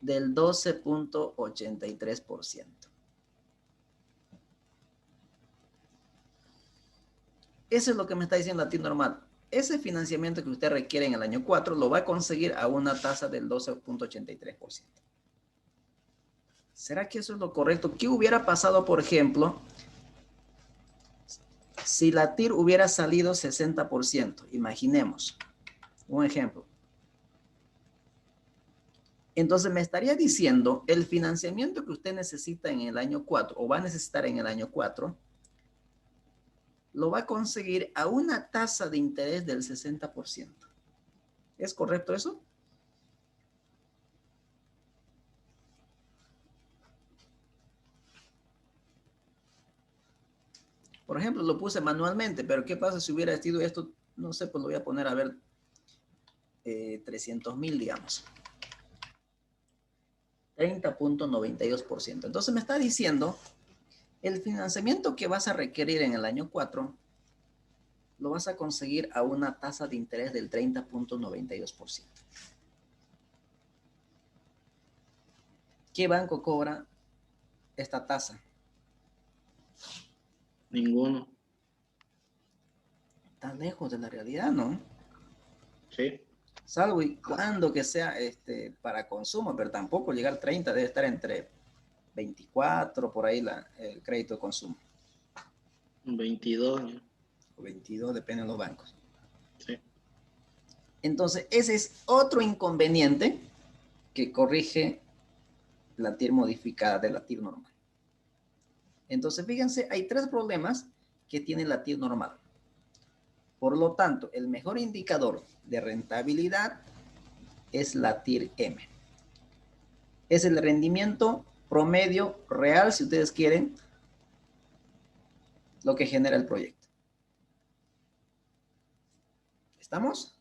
del 12.83%. Eso es lo que me está diciendo la TIR normal. Ese financiamiento que usted requiere en el año 4 lo va a conseguir a una tasa del 12.83%. ¿Será que eso es lo correcto? ¿Qué hubiera pasado, por ejemplo, si la TIR hubiera salido 60%? Imaginemos un ejemplo. Entonces me estaría diciendo el financiamiento que usted necesita en el año 4 o va a necesitar en el año 4 lo va a conseguir a una tasa de interés del 60%. ¿Es correcto eso? Por ejemplo, lo puse manualmente, pero ¿qué pasa si hubiera sido esto? No sé, pues lo voy a poner a ver 300,000, digamos. 30.92%. Entonces me está diciendo, el financiamiento que vas a requerir en el año 4 lo vas a conseguir a una tasa de interés del 30.92%. ¿Qué banco cobra esta tasa? Ninguno. Está lejos de la realidad, ¿no? Sí. Salvo y cuando que sea para consumo, pero tampoco llegar a 30, debe estar entre 24, por ahí el crédito de consumo. 22. O 22, depende de los bancos. Sí. Entonces, ese es otro inconveniente que corrige la TIR modificada de la TIR normal. Entonces, fíjense, hay 3 problemas que tiene la TIR normal. Por lo tanto, el mejor indicador de rentabilidad es la TIR M. Es el rendimiento promedio real, si ustedes quieren, lo que genera el proyecto. ¿Estamos?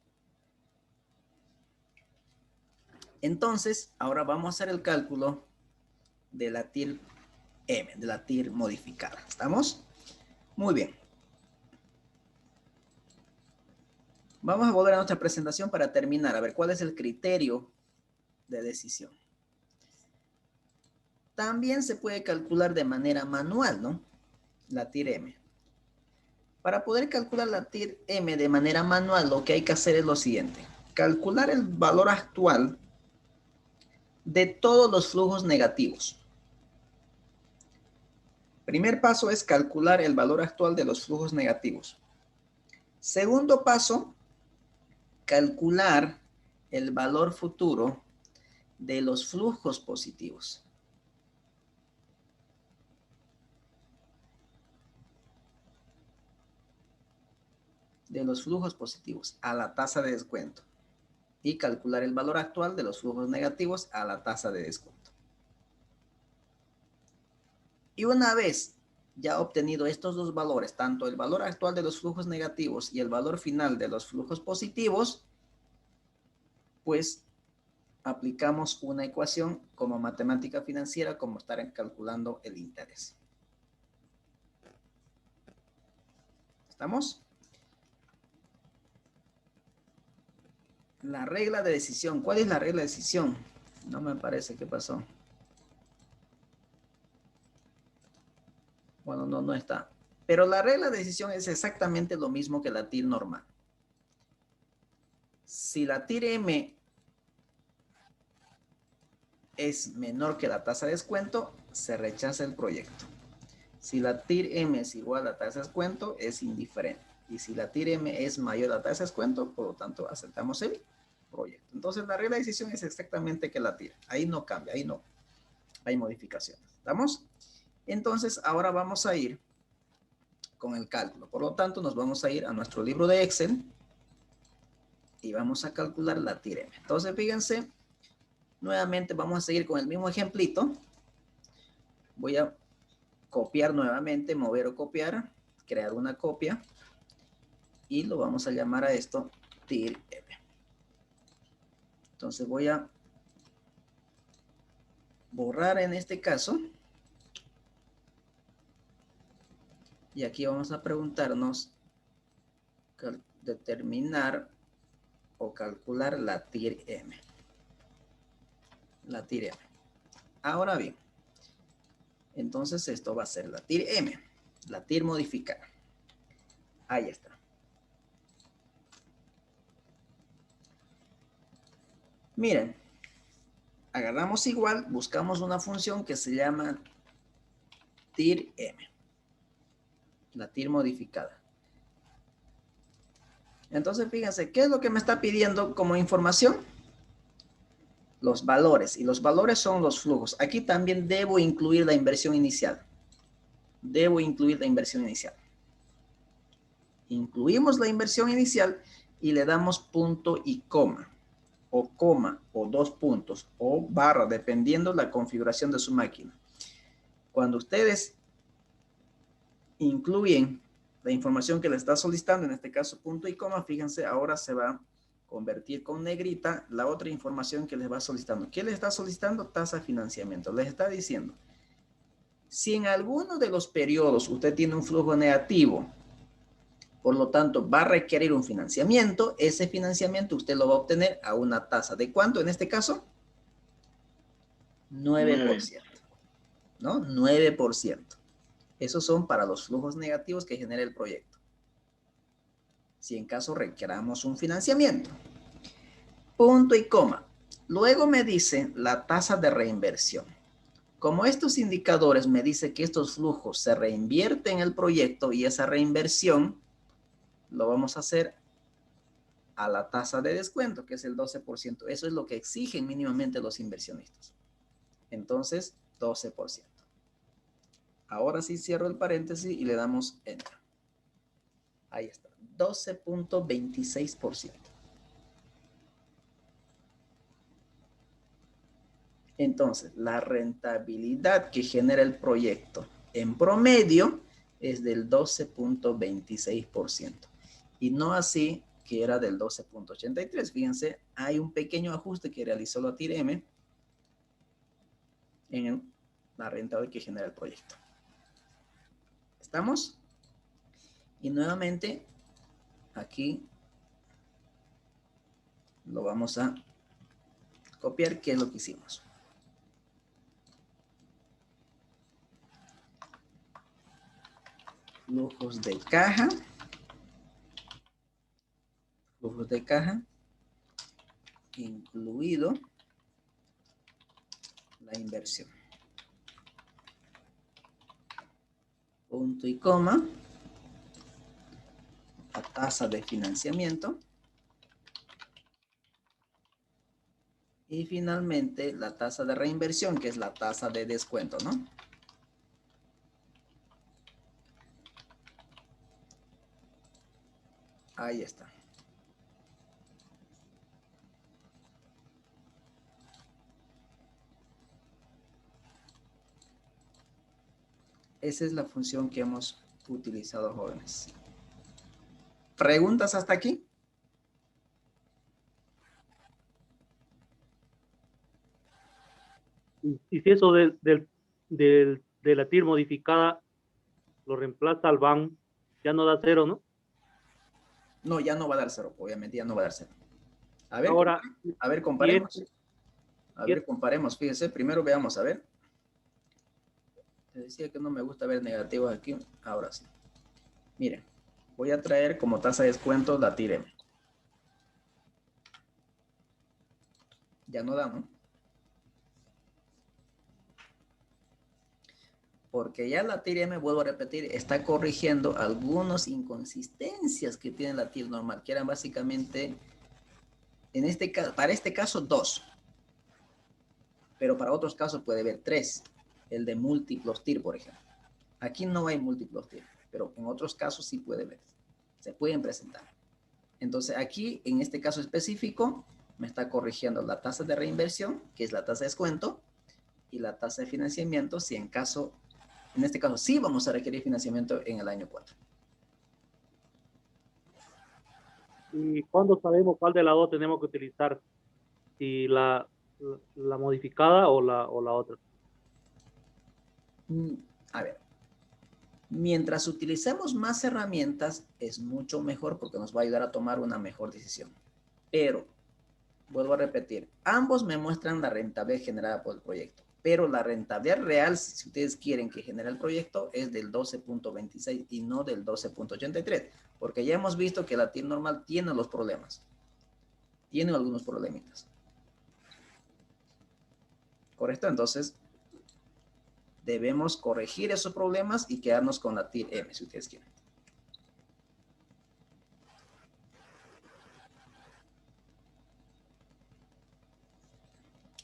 Entonces, ahora vamos a hacer el cálculo de la TIR M, de la TIR modificada. ¿Estamos? Muy bien. Vamos a volver a nuestra presentación para terminar. A ver, ¿cuál es el criterio de decisión? También se puede calcular de manera manual, ¿no? La TIR M. Para poder calcular la TIR M de manera manual, lo que hay que hacer es lo siguiente. Calcular el valor actual de todos los flujos negativos. Primer paso es calcular el valor actual de los flujos negativos. Segundo paso, calcular el valor futuro de los flujos positivos. De los flujos positivos a la tasa de descuento. Y calcular el valor actual de los flujos negativos a la tasa de descuento. Y una vez ya obtenido estos dos valores, tanto el valor actual de los flujos negativos y el valor final de los flujos positivos, pues aplicamos una ecuación como matemática financiera, como estar calculando el interés. ¿Estamos? La regla de decisión. ¿Cuál es la regla de decisión? No me parece que pasó. Bueno, no está. Pero la regla de decisión es exactamente lo mismo que la TIR normal. Si la TIR M es menor que la tasa de descuento, se rechaza el proyecto. Si la TIR M es igual a la tasa de descuento, es indiferente. Y si la TIR M es mayor a la tasa de descuento, por lo tanto, aceptamos el proyecto. Entonces, la regla de decisión es exactamente que la TIR. Ahí no cambia, ahí no hay modificaciones. ¿Estamos? Entonces, ahora vamos a ir con el cálculo. Por lo tanto, nos vamos a ir a nuestro libro de Excel y vamos a calcular la TIR M. Entonces, fíjense, nuevamente vamos a seguir con el mismo ejemplito. Voy a copiar nuevamente, mover o copiar, crear una copia y lo vamos a llamar a esto TIR M. Entonces voy a borrar en este caso y aquí vamos a preguntarnos determinar o calcular la TIR M. La TIR M. Ahora bien, entonces esto va a ser la TIR M, la TIR modificada. Ahí está. Miren, agarramos igual, buscamos una función que se llama TIR M, la TIR modificada. Entonces, fíjense, ¿qué es lo que me está pidiendo como información? Los valores, y los valores son los flujos. Aquí también debo incluir la inversión inicial. Debo incluir la inversión inicial. Incluimos la inversión inicial y le damos punto y coma, o dos puntos, o barra, dependiendo la configuración de su máquina. Cuando ustedes incluyen la información que le está solicitando, en este caso punto y coma, fíjense, ahora se va a convertir con negrita la otra información que les va solicitando. ¿Qué les está solicitando? Tasa de financiamiento. Les está diciendo, si en alguno de los periodos usted tiene un flujo negativo, por lo tanto va a requerir un financiamiento, ese financiamiento usted lo va a obtener a una tasa de ¿cuánto en este caso? 9%. ¿No? 9%. Esos son para los flujos negativos que genera el proyecto. Si en caso requeramos un financiamiento. Punto y coma. Luego me dice la tasa de reinversión. Como estos indicadores me dicen que estos flujos se reinvierten en el proyecto y esa reinversión lo vamos a hacer a la tasa de descuento, que es el 12%. Eso es lo que exigen mínimamente los inversionistas. Entonces, 12%. Ahora sí cierro el paréntesis y le damos Enter. Ahí está, 12.26%. Entonces, la rentabilidad que genera el proyecto en promedio es del 12.26%. Y no así que era del 12.83%. Fíjense, hay un pequeño ajuste que realizó la TIR M en la rentabilidad que genera el proyecto. ¿Estamos? Y nuevamente, aquí lo vamos a copiar, que es lo que hicimos. Flujos de caja. Flujos de caja. Incluido la inversión. Punto y coma. La tasa de financiamiento. Y finalmente la tasa de reinversión, que es la tasa de descuento, ¿no? Ahí está. Esa es la función que hemos utilizado, jóvenes. ¿Preguntas hasta aquí? Y si eso de la TIR modificada lo reemplaza al BAN, ya no da cero, ¿no? No, ya no va a dar cero, obviamente ya no va a dar cero. A ver, Ahora, a ver, comparemos. y A ver, comparemos. Fíjense, primero veamos, a ver. Te decía que no me gusta ver negativos aquí. Ahora sí. Miren, voy a traer como tasa de descuento la TIR M. Ya no da, ¿no? Porque ya la TIR M, vuelvo a repetir, está corrigiendo algunas inconsistencias que tiene la TIR normal, que eran básicamente, en este caso, para este caso, 2. Pero para otros casos puede haber 3. El de múltiplos TIR, por ejemplo. Aquí no hay múltiplos TIR, pero en otros casos sí puede ver. Se pueden presentar. Entonces aquí, en este caso específico, me está corrigiendo la tasa de reinversión, que es la tasa de descuento, y la tasa de financiamiento, si en este caso sí vamos a requerir financiamiento en el año 4. ¿Y cuándo sabemos cuál de las dos tenemos que utilizar? Si la modificada o la otra. A ver, mientras utilicemos más herramientas, es mucho mejor porque nos va a ayudar a tomar una mejor decisión. Pero, vuelvo a repetir, ambos me muestran la rentabilidad generada por el proyecto. Pero la rentabilidad real, si ustedes quieren que genere el proyecto, es del 12.26 y no del 12.83. Porque ya hemos visto que la TIR normal tiene los problemas. Tiene algunos problemitas. ¿Correcto? Entonces, debemos corregir esos problemas y quedarnos con la TIR M, si ustedes quieren.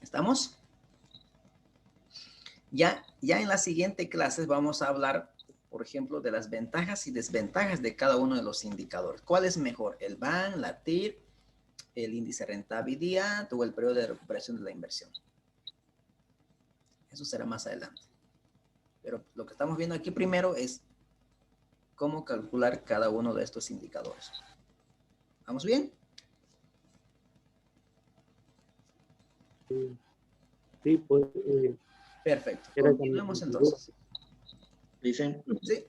¿Estamos? Ya en la siguiente clase vamos a hablar, por ejemplo, de las ventajas y desventajas de cada uno de los indicadores. ¿Cuál es mejor? ¿El BAN, la TIR, el índice de rentabilidad o el periodo de recuperación de la inversión? Eso será más adelante. Pero lo que estamos viendo aquí primero es cómo calcular cada uno de estos indicadores. ¿Vamos bien? Sí, pues. Perfecto. Continuemos entonces. Dicen, Sí.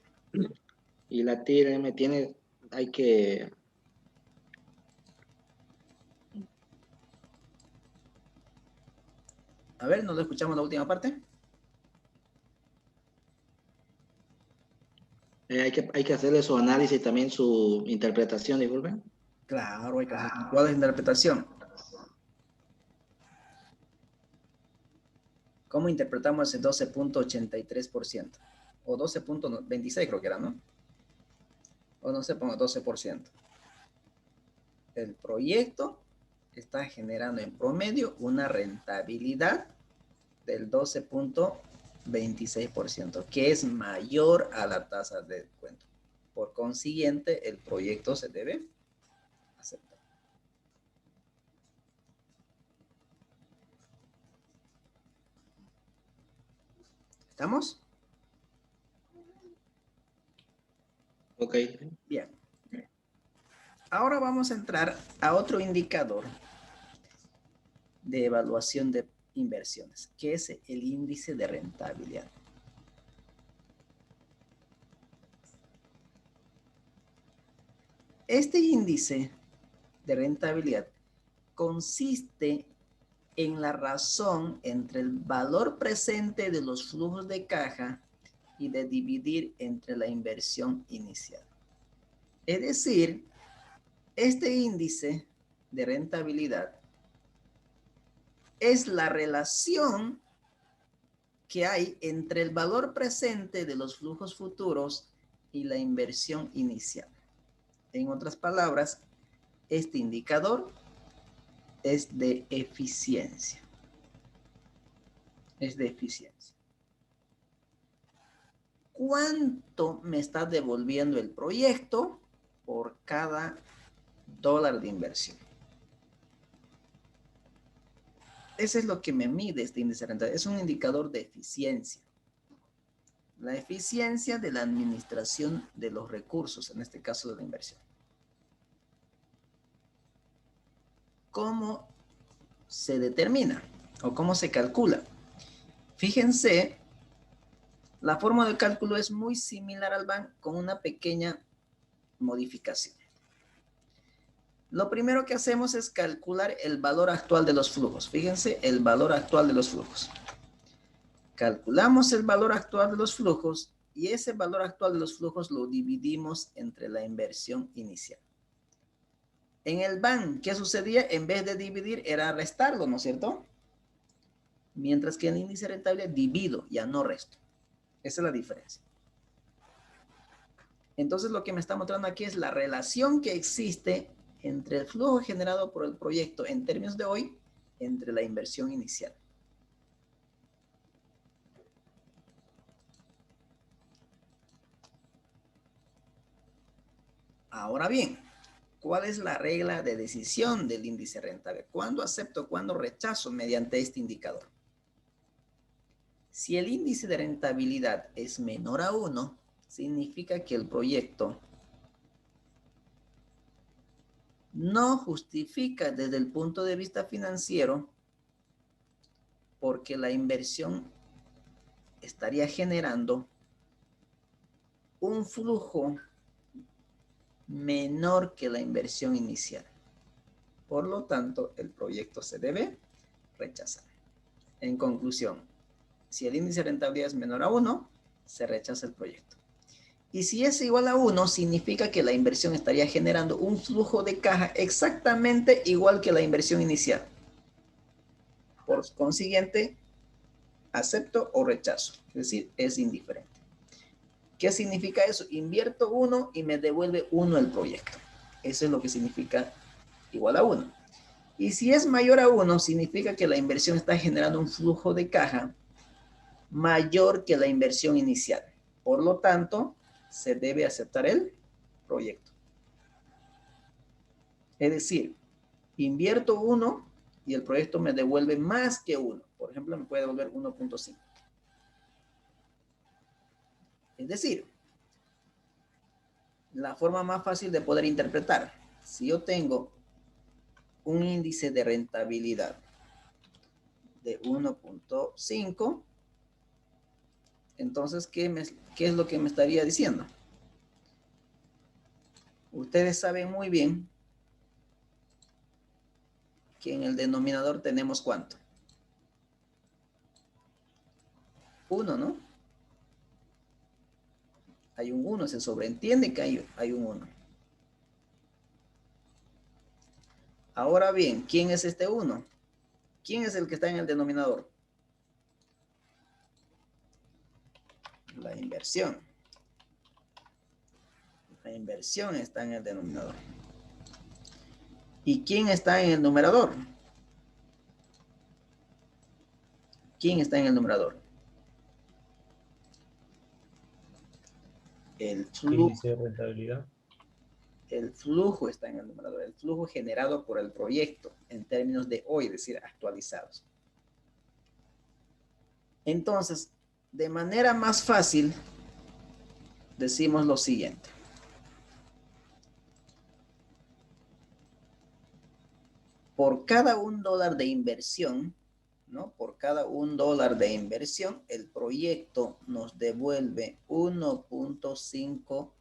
y la TIR M tiene, hay que... A ver, ¿nos lo escuchamos la última parte? hay que hacerle su análisis y también su interpretación, disculpen. Claro, hay que hacer cuál es la interpretación. ¿Cómo interpretamos ese 12.83%? O 12.26 creo que era, ¿no? O no sé, pongo 12%. El proyecto está generando en promedio una rentabilidad del 12.26%, que es mayor a la tasa de descuento. Por consiguiente, el proyecto se debe aceptar. ¿Estamos? Ok. Bien. Ahora vamos a entrar a otro indicador de evaluación de inversiones, que es el índice de rentabilidad. Este índice de rentabilidad consiste en la razón entre el valor presente de los flujos de caja y de dividir entre la inversión inicial. Es decir, este índice de rentabilidad es la relación que hay entre el valor presente de los flujos futuros y la inversión inicial. En otras palabras, este indicador es de eficiencia. Es de eficiencia. ¿Cuánto me está devolviendo el proyecto por cada dólar de inversión? Eso es lo que me mide este índice de rentabilidad. Es un indicador de eficiencia. La eficiencia de la administración de los recursos, en este caso de la inversión. ¿Cómo se determina o cómo se calcula? Fíjense, la forma de cálculo es muy similar al BAN con una pequeña modificación. Lo primero que hacemos es calcular el valor actual de los flujos. Fíjense, el valor actual de los flujos. Calculamos el valor actual de los flujos y ese valor actual de los flujos lo dividimos entre la inversión inicial. En el BAN, ¿qué sucedía? En vez de dividir, era restarlo, ¿no es cierto? Mientras que en el índice de rentabilidad divido, ya no resto. Esa es la diferencia. Entonces, lo que me está mostrando aquí es la relación que existe entre el flujo generado por el proyecto en términos de hoy, entre la inversión inicial. Ahora bien, ¿cuál es la regla de decisión del índice rentable? ¿Cuándo acepto, cuándo rechazo mediante este indicador? Si el índice de rentabilidad es menor a 1, significa que el proyecto no justifica desde el punto de vista financiero porque la inversión estaría generando un flujo menor que la inversión inicial. Por lo tanto, el proyecto se debe rechazar. En conclusión, si el índice de rentabilidad es menor a 1, se rechaza el proyecto. Y si es igual a 1, significa que la inversión estaría generando un flujo de caja exactamente igual que la inversión inicial. Por consiguiente, acepto o rechazo. Es decir, es indiferente. ¿Qué significa eso? Invierto 1 y me devuelve 1 el proyecto. Eso es lo que significa igual a 1. Y si es mayor a 1, significa que la inversión está generando un flujo de caja mayor que la inversión inicial. Por lo tanto, se debe aceptar el proyecto. Es decir, invierto 1 y el proyecto me devuelve más que 1. Por ejemplo, me puede devolver 1.5. Es decir, la forma más fácil de poder interpretar, si yo tengo un índice de rentabilidad de 1.5, entonces, ¿qué es lo que me estaría diciendo? Ustedes saben muy bien que en el denominador tenemos ¿cuánto? 1, ¿no? Hay un 1, se sobreentiende que hay un 1. Ahora bien, ¿quién es este 1? ¿Quién es el que está en el denominador? La inversión. La inversión está en el denominador. ¿Y quién está en el numerador? ¿Quién está en el numerador? El flujo. Índice de rentabilidad. El flujo está en el numerador. El flujo generado por el proyecto en términos de hoy, es decir, actualizados. Entonces, de manera más fácil, decimos lo siguiente. Por cada $1 de inversión, ¿no? Por cada $1 de inversión, el proyecto nos devuelve 1.5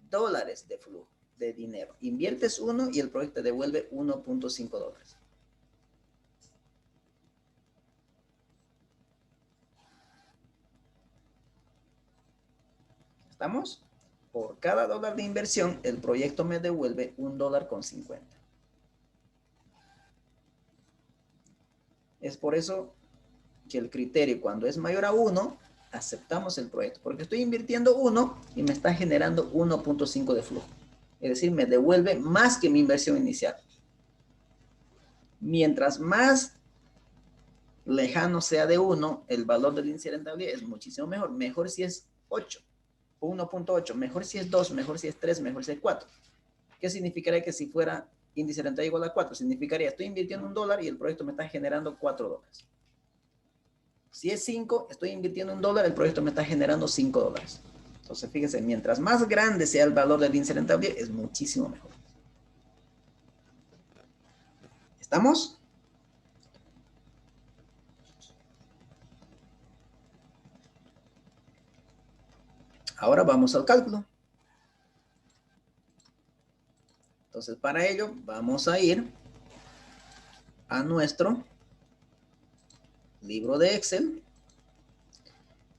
dólares de flujo de dinero. Inviertes 1 y el proyecto te devuelve 1.5 dólares. ¿Estamos? Por cada dólar de inversión, el proyecto me devuelve $1.50. Es por eso que el criterio, cuando es mayor a 1, aceptamos el proyecto. Porque estoy invirtiendo 1 y me está generando 1.5 de flujo. Es decir, me devuelve más que mi inversión inicial. Mientras más lejano sea de 1, el valor del índice de rentabilidad es muchísimo mejor. Mejor si es 8 o 1.8, mejor si es 2, mejor si es 3, mejor si es 4. ¿Qué significaría que si fuera índice de rentabilidad igual a 4? Significaría, estoy invirtiendo $1 y el proyecto me está generando $4. Si es 5, estoy invirtiendo $1, el proyecto me está generando $5. Entonces, fíjense, mientras más grande sea el valor del índice de rentabilidad, es muchísimo mejor. ¿Estamos? Ahora vamos al cálculo. Entonces, para ello, vamos a ir a nuestro libro de Excel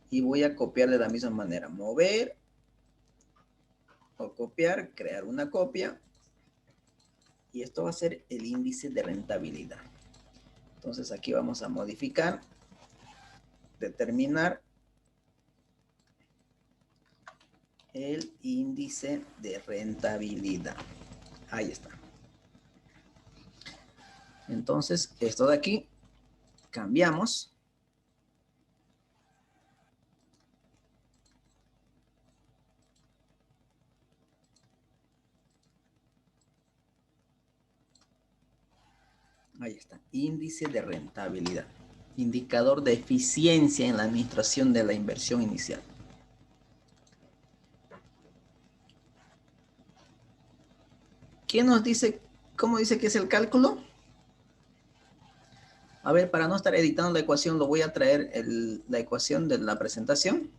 y voy a copiar de la misma manera. Mover o copiar, crear una copia. Y esto va a ser el índice de rentabilidad. Entonces, aquí vamos a modificar, determinar el índice de rentabilidad. Ahí está. Entonces, esto de aquí, cambiamos. Ahí está. Índice de rentabilidad. Indicador de eficiencia en la administración de la inversión inicial. ¿Quién nos dice, cómo dice que es el cálculo? A ver, para no estar editando la ecuación, lo voy a traer la ecuación de la presentación.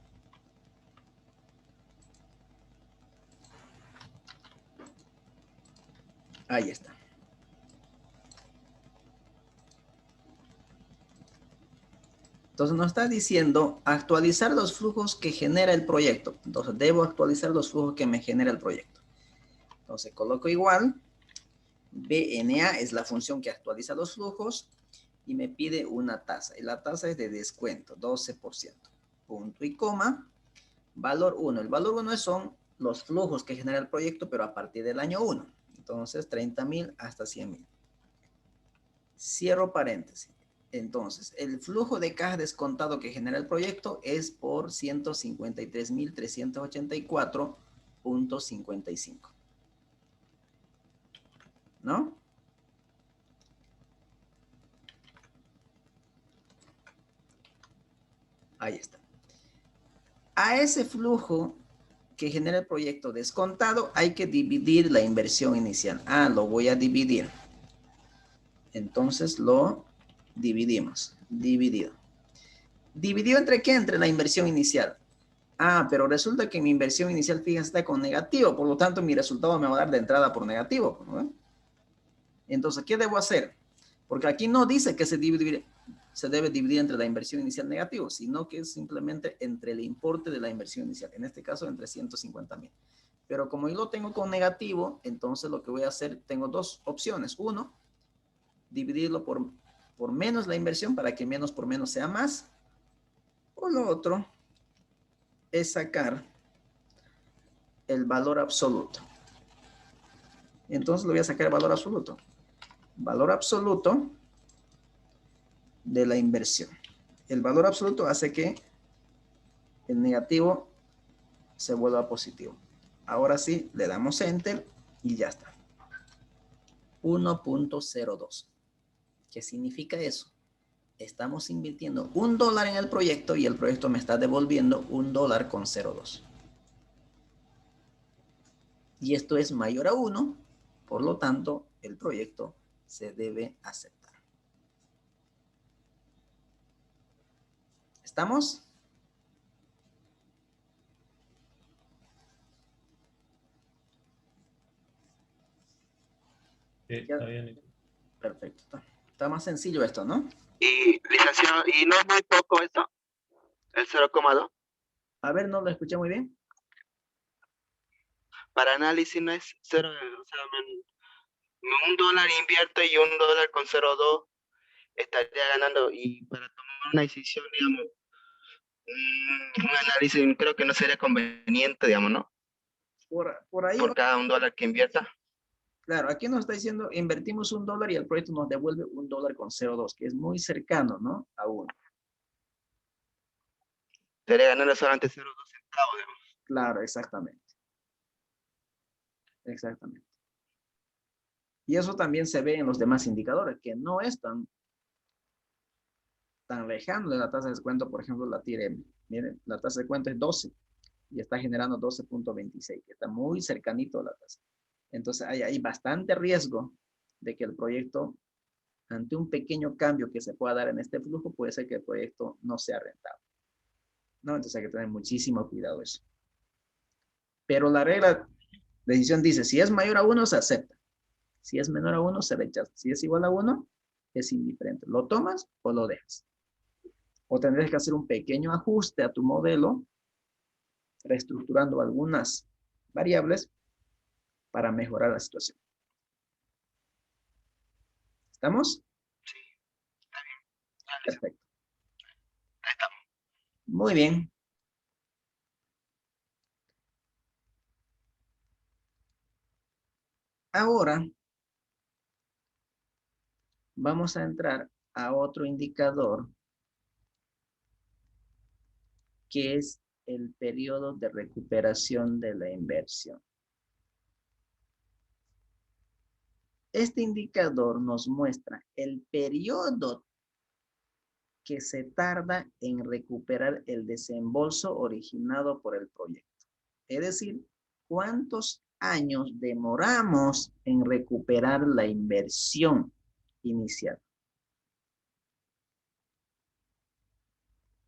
Ahí está. Entonces nos está diciendo actualizar los flujos que genera el proyecto. Entonces debo actualizar los flujos que me genera el proyecto. Entonces coloco igual. BNA es la función que actualiza los flujos y me pide una tasa. Y la tasa es de descuento, 12%. Punto y coma. Valor 1. El valor 1 son los flujos que genera el proyecto, pero a partir del año 1. Entonces 30,000 hasta 100,000. Cierro paréntesis. Entonces, el flujo de caja descontado que genera el proyecto es por 153,384.55. ¿No? Ahí está. A ese flujo que genera el proyecto descontado hay que dividir la inversión inicial. Ah, lo voy a dividir. Entonces lo dividimos. Dividido. ¿Dividido entre qué? Entre la inversión inicial. Ah, pero resulta que mi inversión inicial, fíjense, está con negativo. Por lo tanto, mi resultado me va a dar de entrada por negativo, ¿no? Entonces, ¿qué debo hacer? Porque aquí no dice que se debe dividir entre la inversión inicial negativo, sino que es simplemente entre el importe de la inversión inicial. En este caso, entre 150,000. Pero como yo lo tengo con negativo, entonces lo que voy a hacer, tengo dos opciones. Uno, dividirlo por menos la inversión para que menos por menos sea más. O lo otro es sacar el valor absoluto. Entonces lo voy a sacar el valor absoluto. Valor absoluto de la inversión. El valor absoluto hace que el negativo se vuelva positivo. Ahora sí, le damos Enter y ya está. 1.02. ¿Qué significa eso? Estamos invirtiendo $1 en el proyecto y el proyecto me está devolviendo $1.02. Y esto es mayor a 1, por lo tanto, el proyecto se debe aceptar. ¿Estamos? Está bien. Perfecto. Está más sencillo esto, ¿no? Y, licenciado, ¿y no es muy poco eso? ¿El 0,2? A ver, no lo escuché muy bien. para análisis no es cero, o sea, $1 invierto y $1 con 0,2 estaría ganando. Y para tomar una decisión, digamos, un análisis creo que no sería conveniente, digamos, ¿no? Por ahí, Por cada $1 que invierta. claro, aquí nos está diciendo, invertimos $1 y el proyecto nos devuelve $1 con 0,2, que es muy cercano, ¿no? A 1. Estaría ganando solamente 0,2 centavos, digamos. Claro, exactamente. Exactamente. Y eso también se ve en los demás indicadores, que no es tan lejano de la tasa de descuento. Por ejemplo, la TIRM. Miren, la tasa de descuento es 12 y está generando 12.26, que está muy cercanito a la tasa. Entonces hay bastante riesgo de que el proyecto, ante un pequeño cambio que se pueda dar en este flujo, puede ser que el proyecto no sea rentable, ¿no? Entonces hay que tener muchísimo cuidado eso. Pero la regla de decisión dice, si es mayor a 1, se acepta. Si es menor a 1, se rechaza. Si es igual a 1, es indiferente. ¿Lo tomas o lo dejas? O tendrás que hacer un pequeño ajuste a tu modelo, reestructurando algunas variables para mejorar la situación. ¿Estamos? Sí, está bien. Perfecto. Ahí estamos. Muy bien. Ahora vamos a entrar a otro indicador que es el periodo de recuperación de la inversión. Este indicador nos muestra el periodo que se tarda en recuperar el desembolso originado por el proyecto. Es decir, ¿cuántos años demoramos en recuperar la inversión inicial?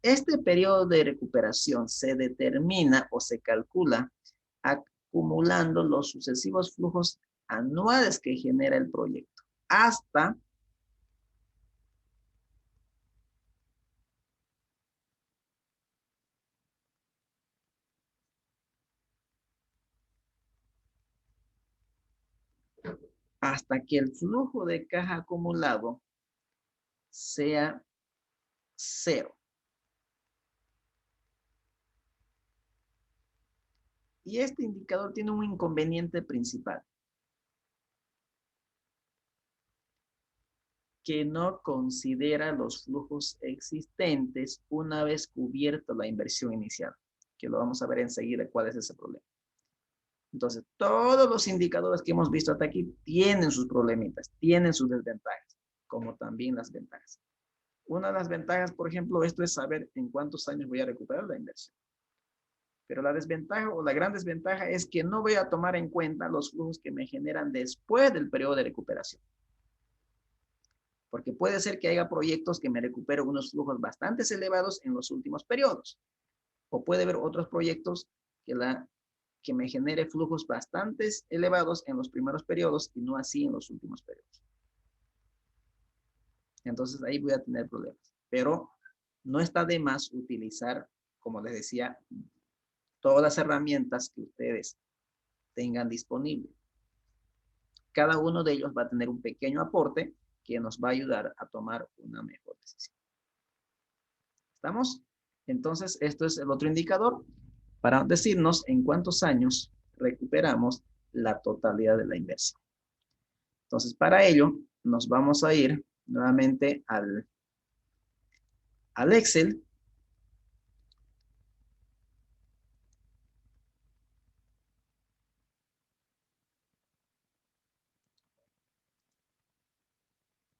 Este periodo de recuperación se determina o se calcula acumulando los sucesivos flujos anuales que genera el proyecto hasta que el flujo de caja acumulado sea 0. Y este indicador tiene un inconveniente principal, que no considera los flujos existentes una vez cubierta la inversión inicial, que lo vamos a ver enseguida cuál es ese problema. Entonces, todos los indicadores que hemos visto hasta aquí tienen sus problemitas, tienen sus desventajas, como también las ventajas. Una de las ventajas, por ejemplo, esto es saber en cuántos años voy a recuperar la inversión. Pero la desventaja o la gran desventaja es que no voy a tomar en cuenta los flujos que me generan después del periodo de recuperación. Porque puede ser que haya proyectos que me recuperen unos flujos bastante elevados en los últimos periodos. O puede haber otros proyectos que me genere flujos bastante elevados en los primeros periodos y no así en los últimos periodos. Entonces ahí voy a tener problemas. Pero no está de más utilizar, como les decía, todas las herramientas que ustedes tengan disponibles. Cada uno de ellos va a tener un pequeño aporte que nos va a ayudar a tomar una mejor decisión. ¿Estamos? Entonces, esto es el otro indicador para decirnos en cuántos años recuperamos la totalidad de la inversión. Entonces, para ello, nos vamos a ir nuevamente al Excel.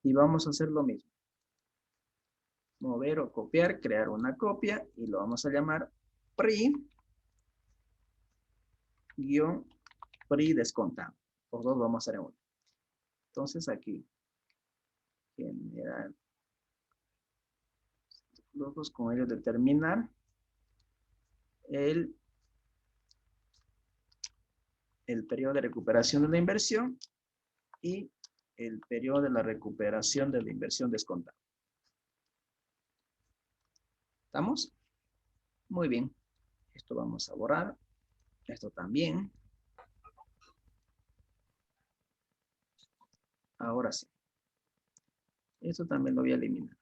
Y vamos a hacer lo mismo. Mover o copiar, crear una copia y lo vamos a llamar PRI descontado. Por dos vamos a hacer en uno. Entonces aquí, generar flujos con ellos determinar el periodo de recuperación de la inversión y el periodo de la recuperación de la inversión descontada. ¿Estamos? Muy bien. Esto vamos a borrar. Esto también. Ahora sí. Eso también lo voy a eliminar.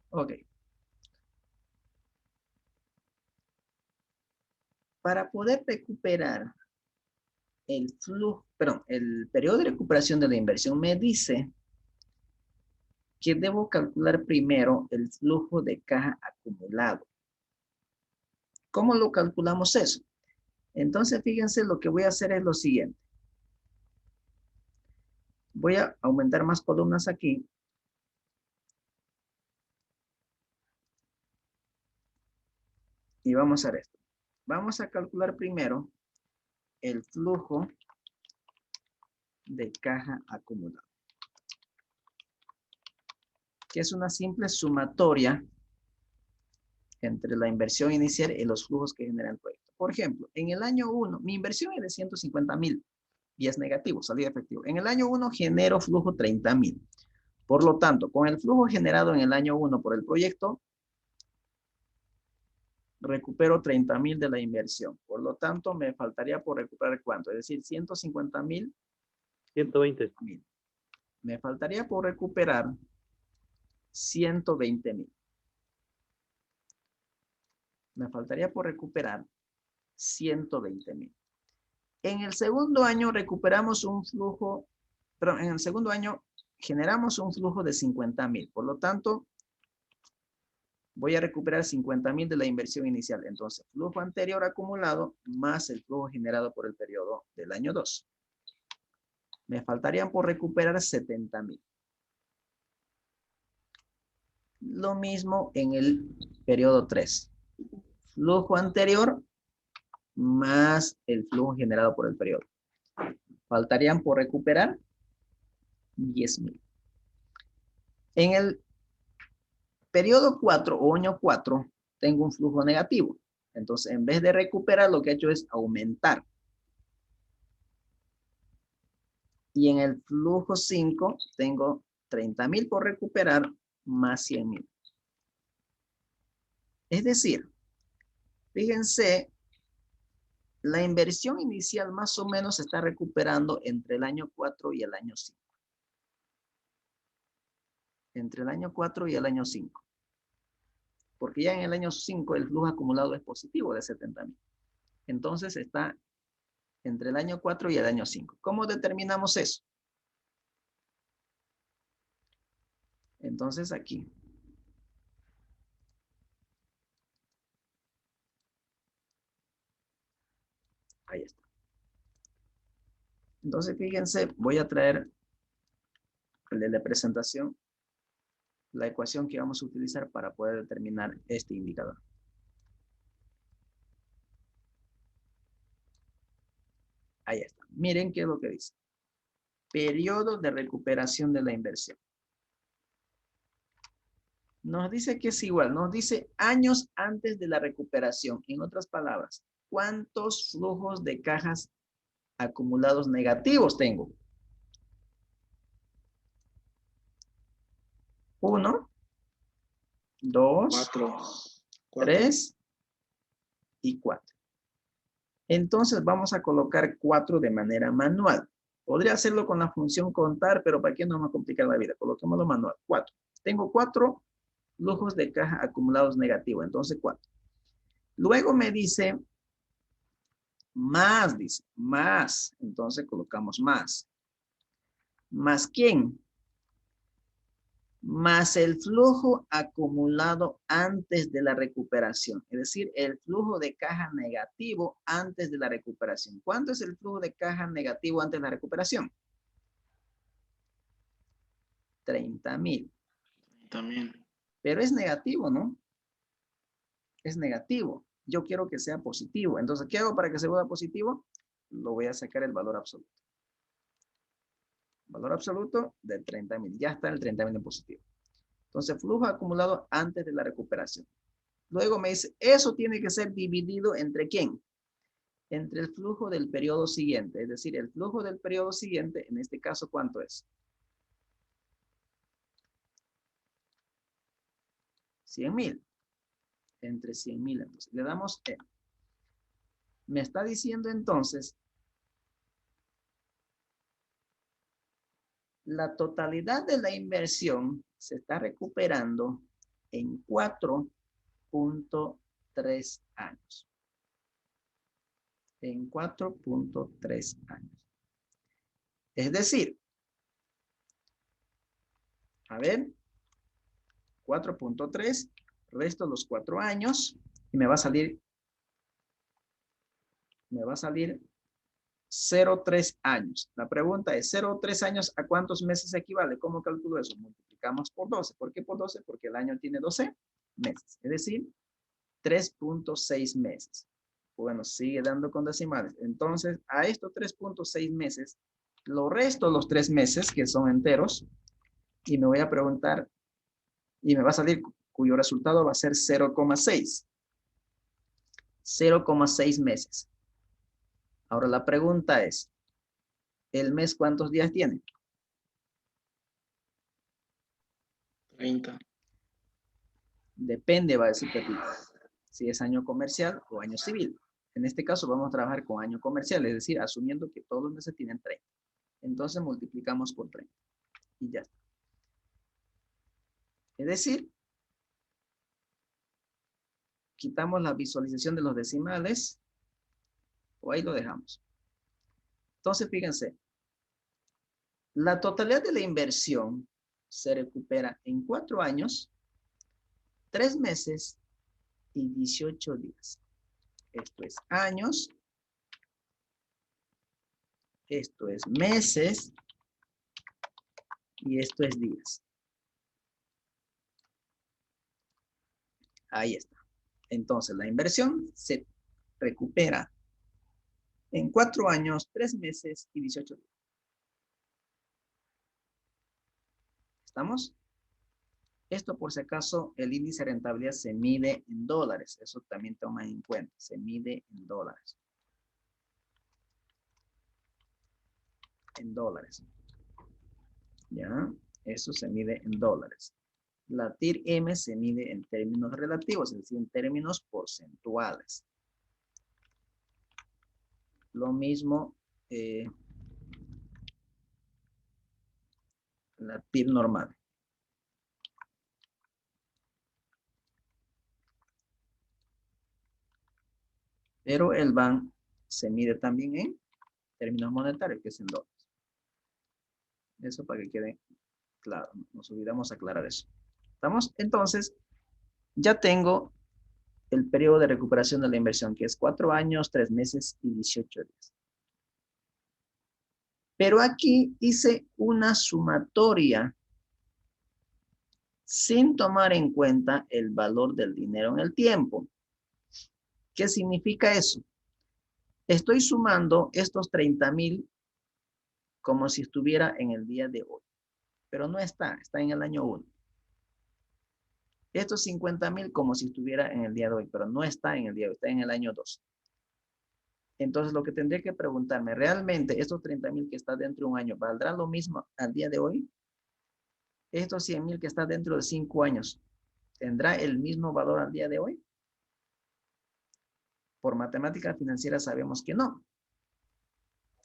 Ok. Para poder recuperar el flujo, perdón, el periodo de recuperación de la inversión me dice que debo calcular primero el flujo de caja acumulado. ¿Cómo lo calculamos eso? Entonces, fíjense, lo que voy a hacer es lo siguiente. Voy a aumentar más columnas aquí. Y vamos a hacer esto. Vamos a calcular primero el flujo de caja acumulado, que es una simple sumatoria entre la inversión inicial y los flujos que genera el proyecto. Por ejemplo, en el año 1, mi inversión es de 150,000 y es negativo, salida efectivo. En el año 1 genero flujo 30,000. Por lo tanto, con el flujo generado en el año 1 por el proyecto, recupero 30,000 de la inversión. Por lo tanto, me faltaría por recuperar ¿cuánto? Es decir, 150,000. 120. Me faltaría por recuperar 120,000. Me faltaría por recuperar 120,000. En el segundo año recuperamos un flujo, pero en el segundo año generamos un flujo de 50,000. Por lo tanto, voy a recuperar 50,000 de la inversión inicial. Entonces, flujo anterior acumulado más el flujo generado por el periodo del año 2. Me faltarían por recuperar 70,000. Lo mismo en el periodo 3. Flujo anterior más el flujo generado por el periodo. Faltarían por recuperar 10,000. En el periodo 4 o año 4 tengo un flujo negativo. Entonces, en vez de recuperar, lo que he hecho es aumentar. Y en el flujo 5 tengo 30,000 por recuperar más 100,000. Es decir, fíjense, la inversión inicial más o menos se está recuperando entre el año 4 y el año 5. Entre el año 4 y el año 5. Porque ya en el año 5 el flujo acumulado es positivo de 70,000. Entonces está entre el año 4 y el año 5. ¿Cómo determinamos eso? Entonces aquí. Ahí está. Entonces fíjense, voy a traer el de la presentación, la ecuación que vamos a utilizar para poder determinar este indicador. Ahí está. Miren qué es lo que dice. Periodo de recuperación de la inversión. Nos dice que es igual. Nos dice años antes de la recuperación. En otras palabras, ¿cuántos flujos de cajas acumulados negativos tengo? 1, 2, 3 y 4. Entonces vamos a colocar 4 de manera manual. Podría hacerlo con la función contar, pero ¿para qué no me complicar la vida? Coloquémoslo manual. 4. Tengo 4 flujos de caja acumulados negativos. Entonces 4. Luego me dice más, dice más. Entonces colocamos más. ¿Más quién? Más el flujo acumulado antes de la recuperación. Es decir, el flujo de caja negativo antes de la recuperación. ¿Cuánto es el flujo de caja negativo antes de la recuperación? 30,000. También. Pero es negativo, ¿no? Es negativo. Yo quiero que sea positivo. Entonces, ¿qué hago para que se vuelva positivo? Lo voy a sacar el valor absoluto. Valor absoluto de 30,000. Ya está el 30,000 en positivo. Entonces, flujo acumulado antes de la recuperación. Luego me dice, eso tiene que ser dividido ¿entre quién? Entre el flujo del periodo siguiente. Es decir, el flujo del periodo siguiente, en este caso, ¿cuánto es? 100,000. Entre 100,000. Entonces, le damos E. Me está diciendo entonces La totalidad de la inversión se está recuperando en 4.3 años. En 4.3 años. Es decir, a ver, 4.3, resto los 4 años y me va a salir 0,3 años. La pregunta es, 0,3 años, ¿a cuántos meses equivale? ¿Cómo calculo eso? Multiplicamos por 12. ¿Por qué por 12? Porque el año tiene 12 meses. Es decir, 3.6 meses. Bueno, sigue dando con decimales. Entonces, a estos 3.6 meses, lo resto los 3 meses, que son enteros, y me voy a preguntar, y me va a salir, cuyo resultado va a ser 0,6. 0,6 meses. Ahora la pregunta es, ¿el mes cuántos días tiene? 30. Depende, va a decir Pepito, si es año comercial o año civil. En este caso vamos a trabajar con año comercial, es decir, asumiendo que todos los meses tienen 30. Entonces multiplicamos por 30 y ya está. Es decir, quitamos la visualización de los decimales o ahí lo dejamos. Entonces, fíjense, la totalidad de la inversión se recupera en 4 años, 3 meses y 18 días. Esto es años, esto es meses y esto es días. Ahí está. Entonces, la inversión se recupera en 4 años, 3 meses y 18 días. ¿Estamos? Esto, por si acaso, el índice de rentabilidad se mide en dólares. Eso también toma en cuenta. Se mide en dólares. En dólares. ¿Ya? Eso se mide en dólares. La TIR-M se mide en términos relativos, es decir, en términos porcentuales. Lo mismo la TIR normal. Pero el BAN se mide también en términos monetarios, que es en dólares. Eso para que quede claro. Nos olvidamos aclarar eso. ¿Estamos? Entonces, ya tengo el periodo de recuperación de la inversión, que es 4 años, 3 meses y 18 días. Pero aquí hice una sumatoria sin tomar en cuenta el valor del dinero en el tiempo. ¿Qué significa eso? Estoy sumando estos 30,000 como si estuviera en el día de hoy. Pero no está en el año 1. Estos 50,000 como si estuviera en el día de hoy, pero no está en el día de hoy, está en el año 2. Entonces, lo que tendría que preguntarme, ¿realmente estos 30,000 que está dentro de un año, ¿valdrán lo mismo al día de hoy? Estos 100,000 que está dentro de 5 años, ¿tendrá el mismo valor al día de hoy? Por matemática financiera sabemos que no.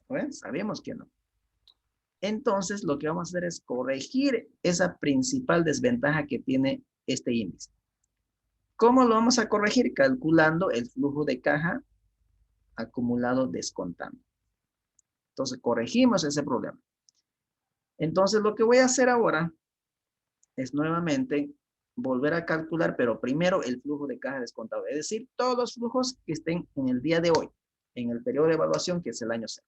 ¿Ven? Sabemos que no. Entonces, lo que vamos a hacer es corregir esa principal desventaja que tiene este índice. ¿Cómo lo vamos a corregir? Calculando el flujo de caja acumulado descontando. Entonces, corregimos ese problema. Entonces, lo que voy a hacer ahora es nuevamente volver a calcular, pero primero el flujo de caja descontado. Es decir, todos los flujos que estén en el día de hoy, en el periodo de evaluación, que es el año 0.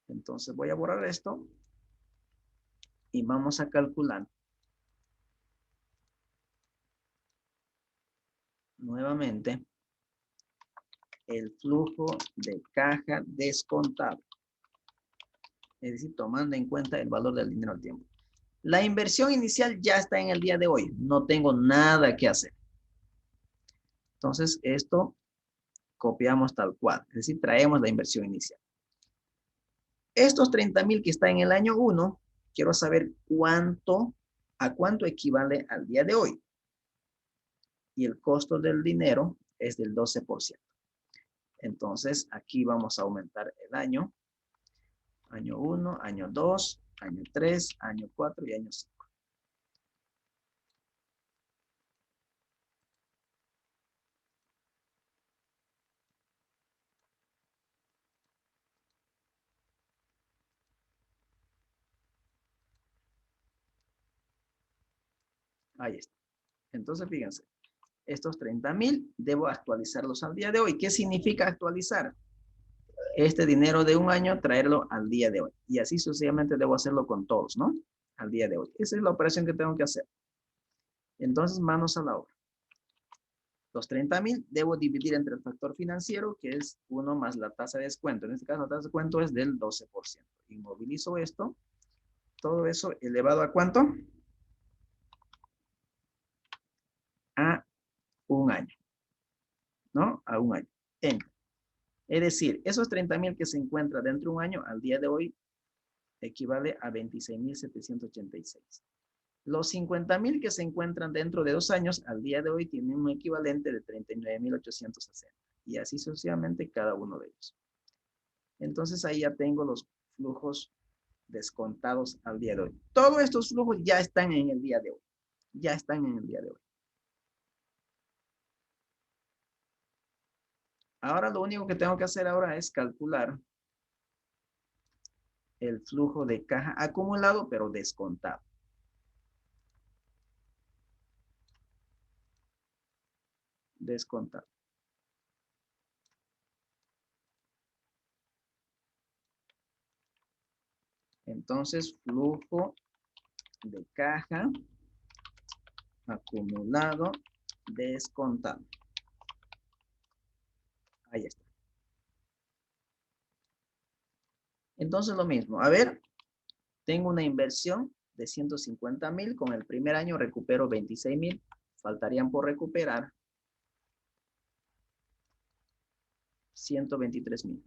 Entonces, voy a borrar esto y vamos a calcular nuevamente el flujo de caja descontado. Es decir, tomando en cuenta el valor del dinero al tiempo. La inversión inicial ya está en el día de hoy. No tengo nada que hacer. Entonces, esto copiamos tal cual. Es decir, traemos la inversión inicial. Estos 30,000 que está en el año 1, quiero saber a cuánto equivale al día de hoy. Y el costo del dinero es del 12%. Entonces, aquí vamos a aumentar el año. Año 1, año 2, año 3, año 4 y año 5. Ahí está. Entonces, fíjense, estos 30,000 debo actualizarlos al día de hoy. ¿Qué significa actualizar? Este dinero de un año, traerlo al día de hoy. Y así sucesivamente debo hacerlo con todos, ¿no? Al día de hoy. Esa es la operación que tengo que hacer. Entonces, manos a la obra. Los 30,000 debo dividir entre el factor financiero, que es 1 más la tasa de descuento. En este caso, la tasa de descuento es del 12%. Inmovilizo esto. Todo eso elevado ¿a cuánto? A un año. ¿No? A un año. Enter. Es decir, esos 30,000 que se encuentran dentro de un año, al día de hoy, equivale a 26,786. Los 50,000 que se encuentran dentro de 2 años, al día de hoy, tienen un equivalente de 39,860. Y así sucesivamente cada uno de ellos. Entonces ahí ya tengo los flujos descontados al día de hoy. Todos estos flujos ya están en el día de hoy. Ya están en el día de hoy. Ahora lo único que tengo que hacer ahora es calcular el flujo de caja acumulado, pero descontado. Descontado. Entonces, flujo de caja acumulado descontado. Ahí está. Entonces, lo mismo. A ver, tengo una inversión de 150,000. Con el primer año recupero 26,000. Faltarían por recuperar 123,000.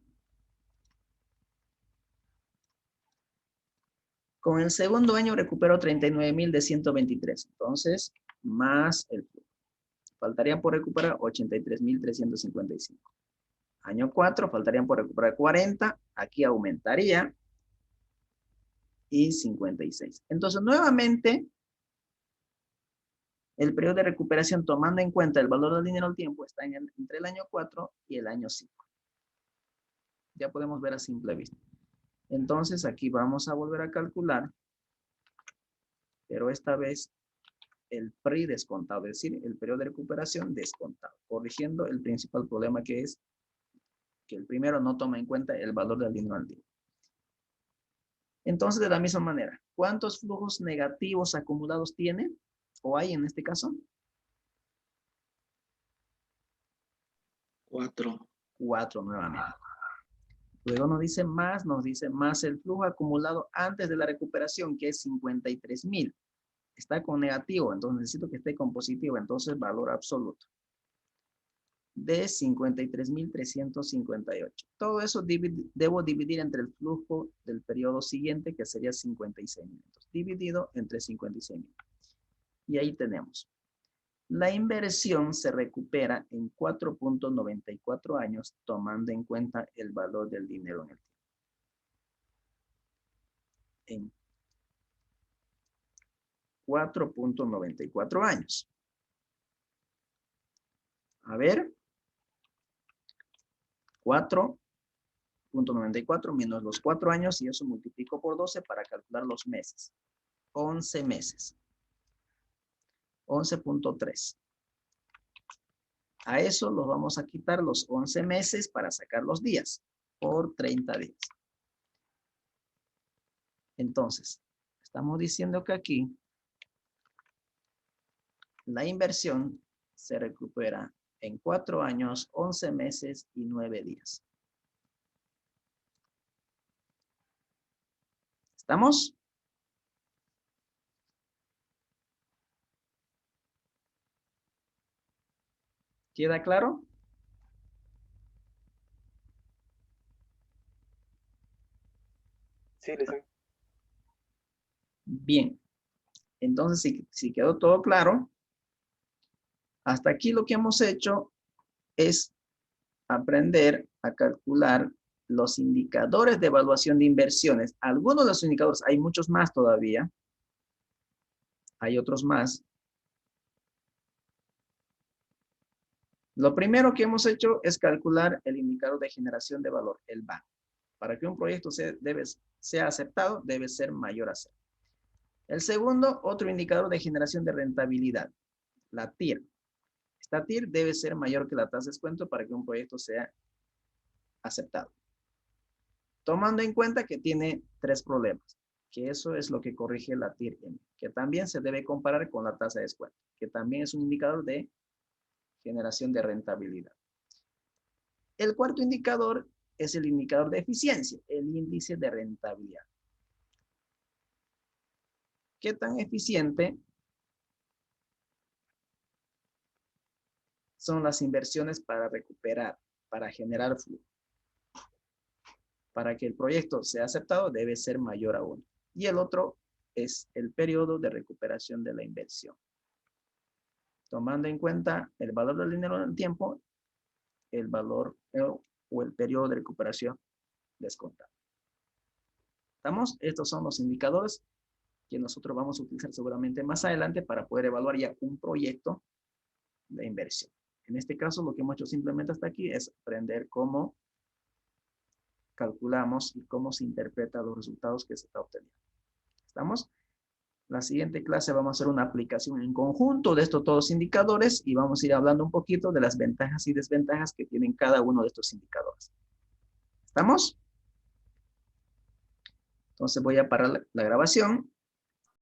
Con el segundo año recupero 39,000 de 123. Entonces, más el flujo. Faltarían por recuperar 83,355. Año 4, faltarían por recuperar 40. Aquí aumentaría. Y 56. Entonces, nuevamente, el periodo de recuperación, tomando en cuenta el valor del dinero al tiempo, está entre el año 4 y el año 5. Ya podemos ver a simple vista. Entonces, aquí vamos a volver a calcular, pero esta vez el PRI descontado, es decir, el periodo de recuperación descontado, corrigiendo el principal problema, que es que el primero no toma en cuenta el valor del dinero al tiempo. Entonces, de la misma manera, ¿cuántos flujos negativos acumulados tiene o hay en este caso? 4. 4 nuevamente. Luego nos dice más el flujo acumulado antes de la recuperación, que es 53,000. Está con negativo, entonces necesito que esté con positivo, entonces valor absoluto de 53,358. Todo eso debo dividir entre el flujo del periodo siguiente, que sería 56,000. Dividido entre 56,000. Y ahí tenemos. La inversión se recupera en 4.94 años, tomando en cuenta el valor del dinero en el tiempo. En 4.94 años. A ver. 4.94 menos los 4 años, y eso multiplico por 12 para calcular los meses. 11 meses. 11.3. A eso los vamos a quitar los 11 meses para sacar los días por 30 días. Entonces, estamos diciendo que aquí la inversión se recupera en 4 años, 11 meses y 9 días. ¿Estamos? ¿Queda claro? Sí, licenciado. Bien. Entonces, si quedó todo claro, hasta aquí lo que hemos hecho es aprender a calcular los indicadores de evaluación de inversiones. Algunos de los indicadores, hay muchos más todavía. Hay otros más. Lo primero que hemos hecho es calcular el indicador de generación de valor, el VAN. Para que un proyecto sea aceptado, debe ser mayor a 0. El segundo, otro indicador de generación de rentabilidad, la TIR. Esta TIR debe ser mayor que la tasa de descuento para que un proyecto sea aceptado. Tomando en cuenta que tiene 3 problemas, que eso es lo que corrige la TIR-M, que también se debe comparar con la tasa de descuento, que también es un indicador de generación de rentabilidad. El cuarto indicador es el indicador de eficiencia, el índice de rentabilidad. ¿Qué tan eficiente son las inversiones para recuperar, para generar flujo? Para que el proyecto sea aceptado, debe ser mayor a 1. Y el otro es el periodo de recuperación de la inversión. Tomando en cuenta el valor del dinero en el tiempo, el valor o el periodo de recuperación descontado. ¿Estamos? Estos son los indicadores que nosotros vamos a utilizar seguramente más adelante para poder evaluar ya un proyecto de inversión. En este caso, lo que hemos hecho simplemente hasta aquí es aprender cómo calculamos y cómo se interpretan los resultados que se está obteniendo. ¿Estamos? La siguiente clase vamos a hacer una aplicación en conjunto de estos todos indicadores y vamos a ir hablando un poquito de las ventajas y desventajas que tienen cada uno de estos indicadores. ¿Estamos? Entonces voy a parar la grabación.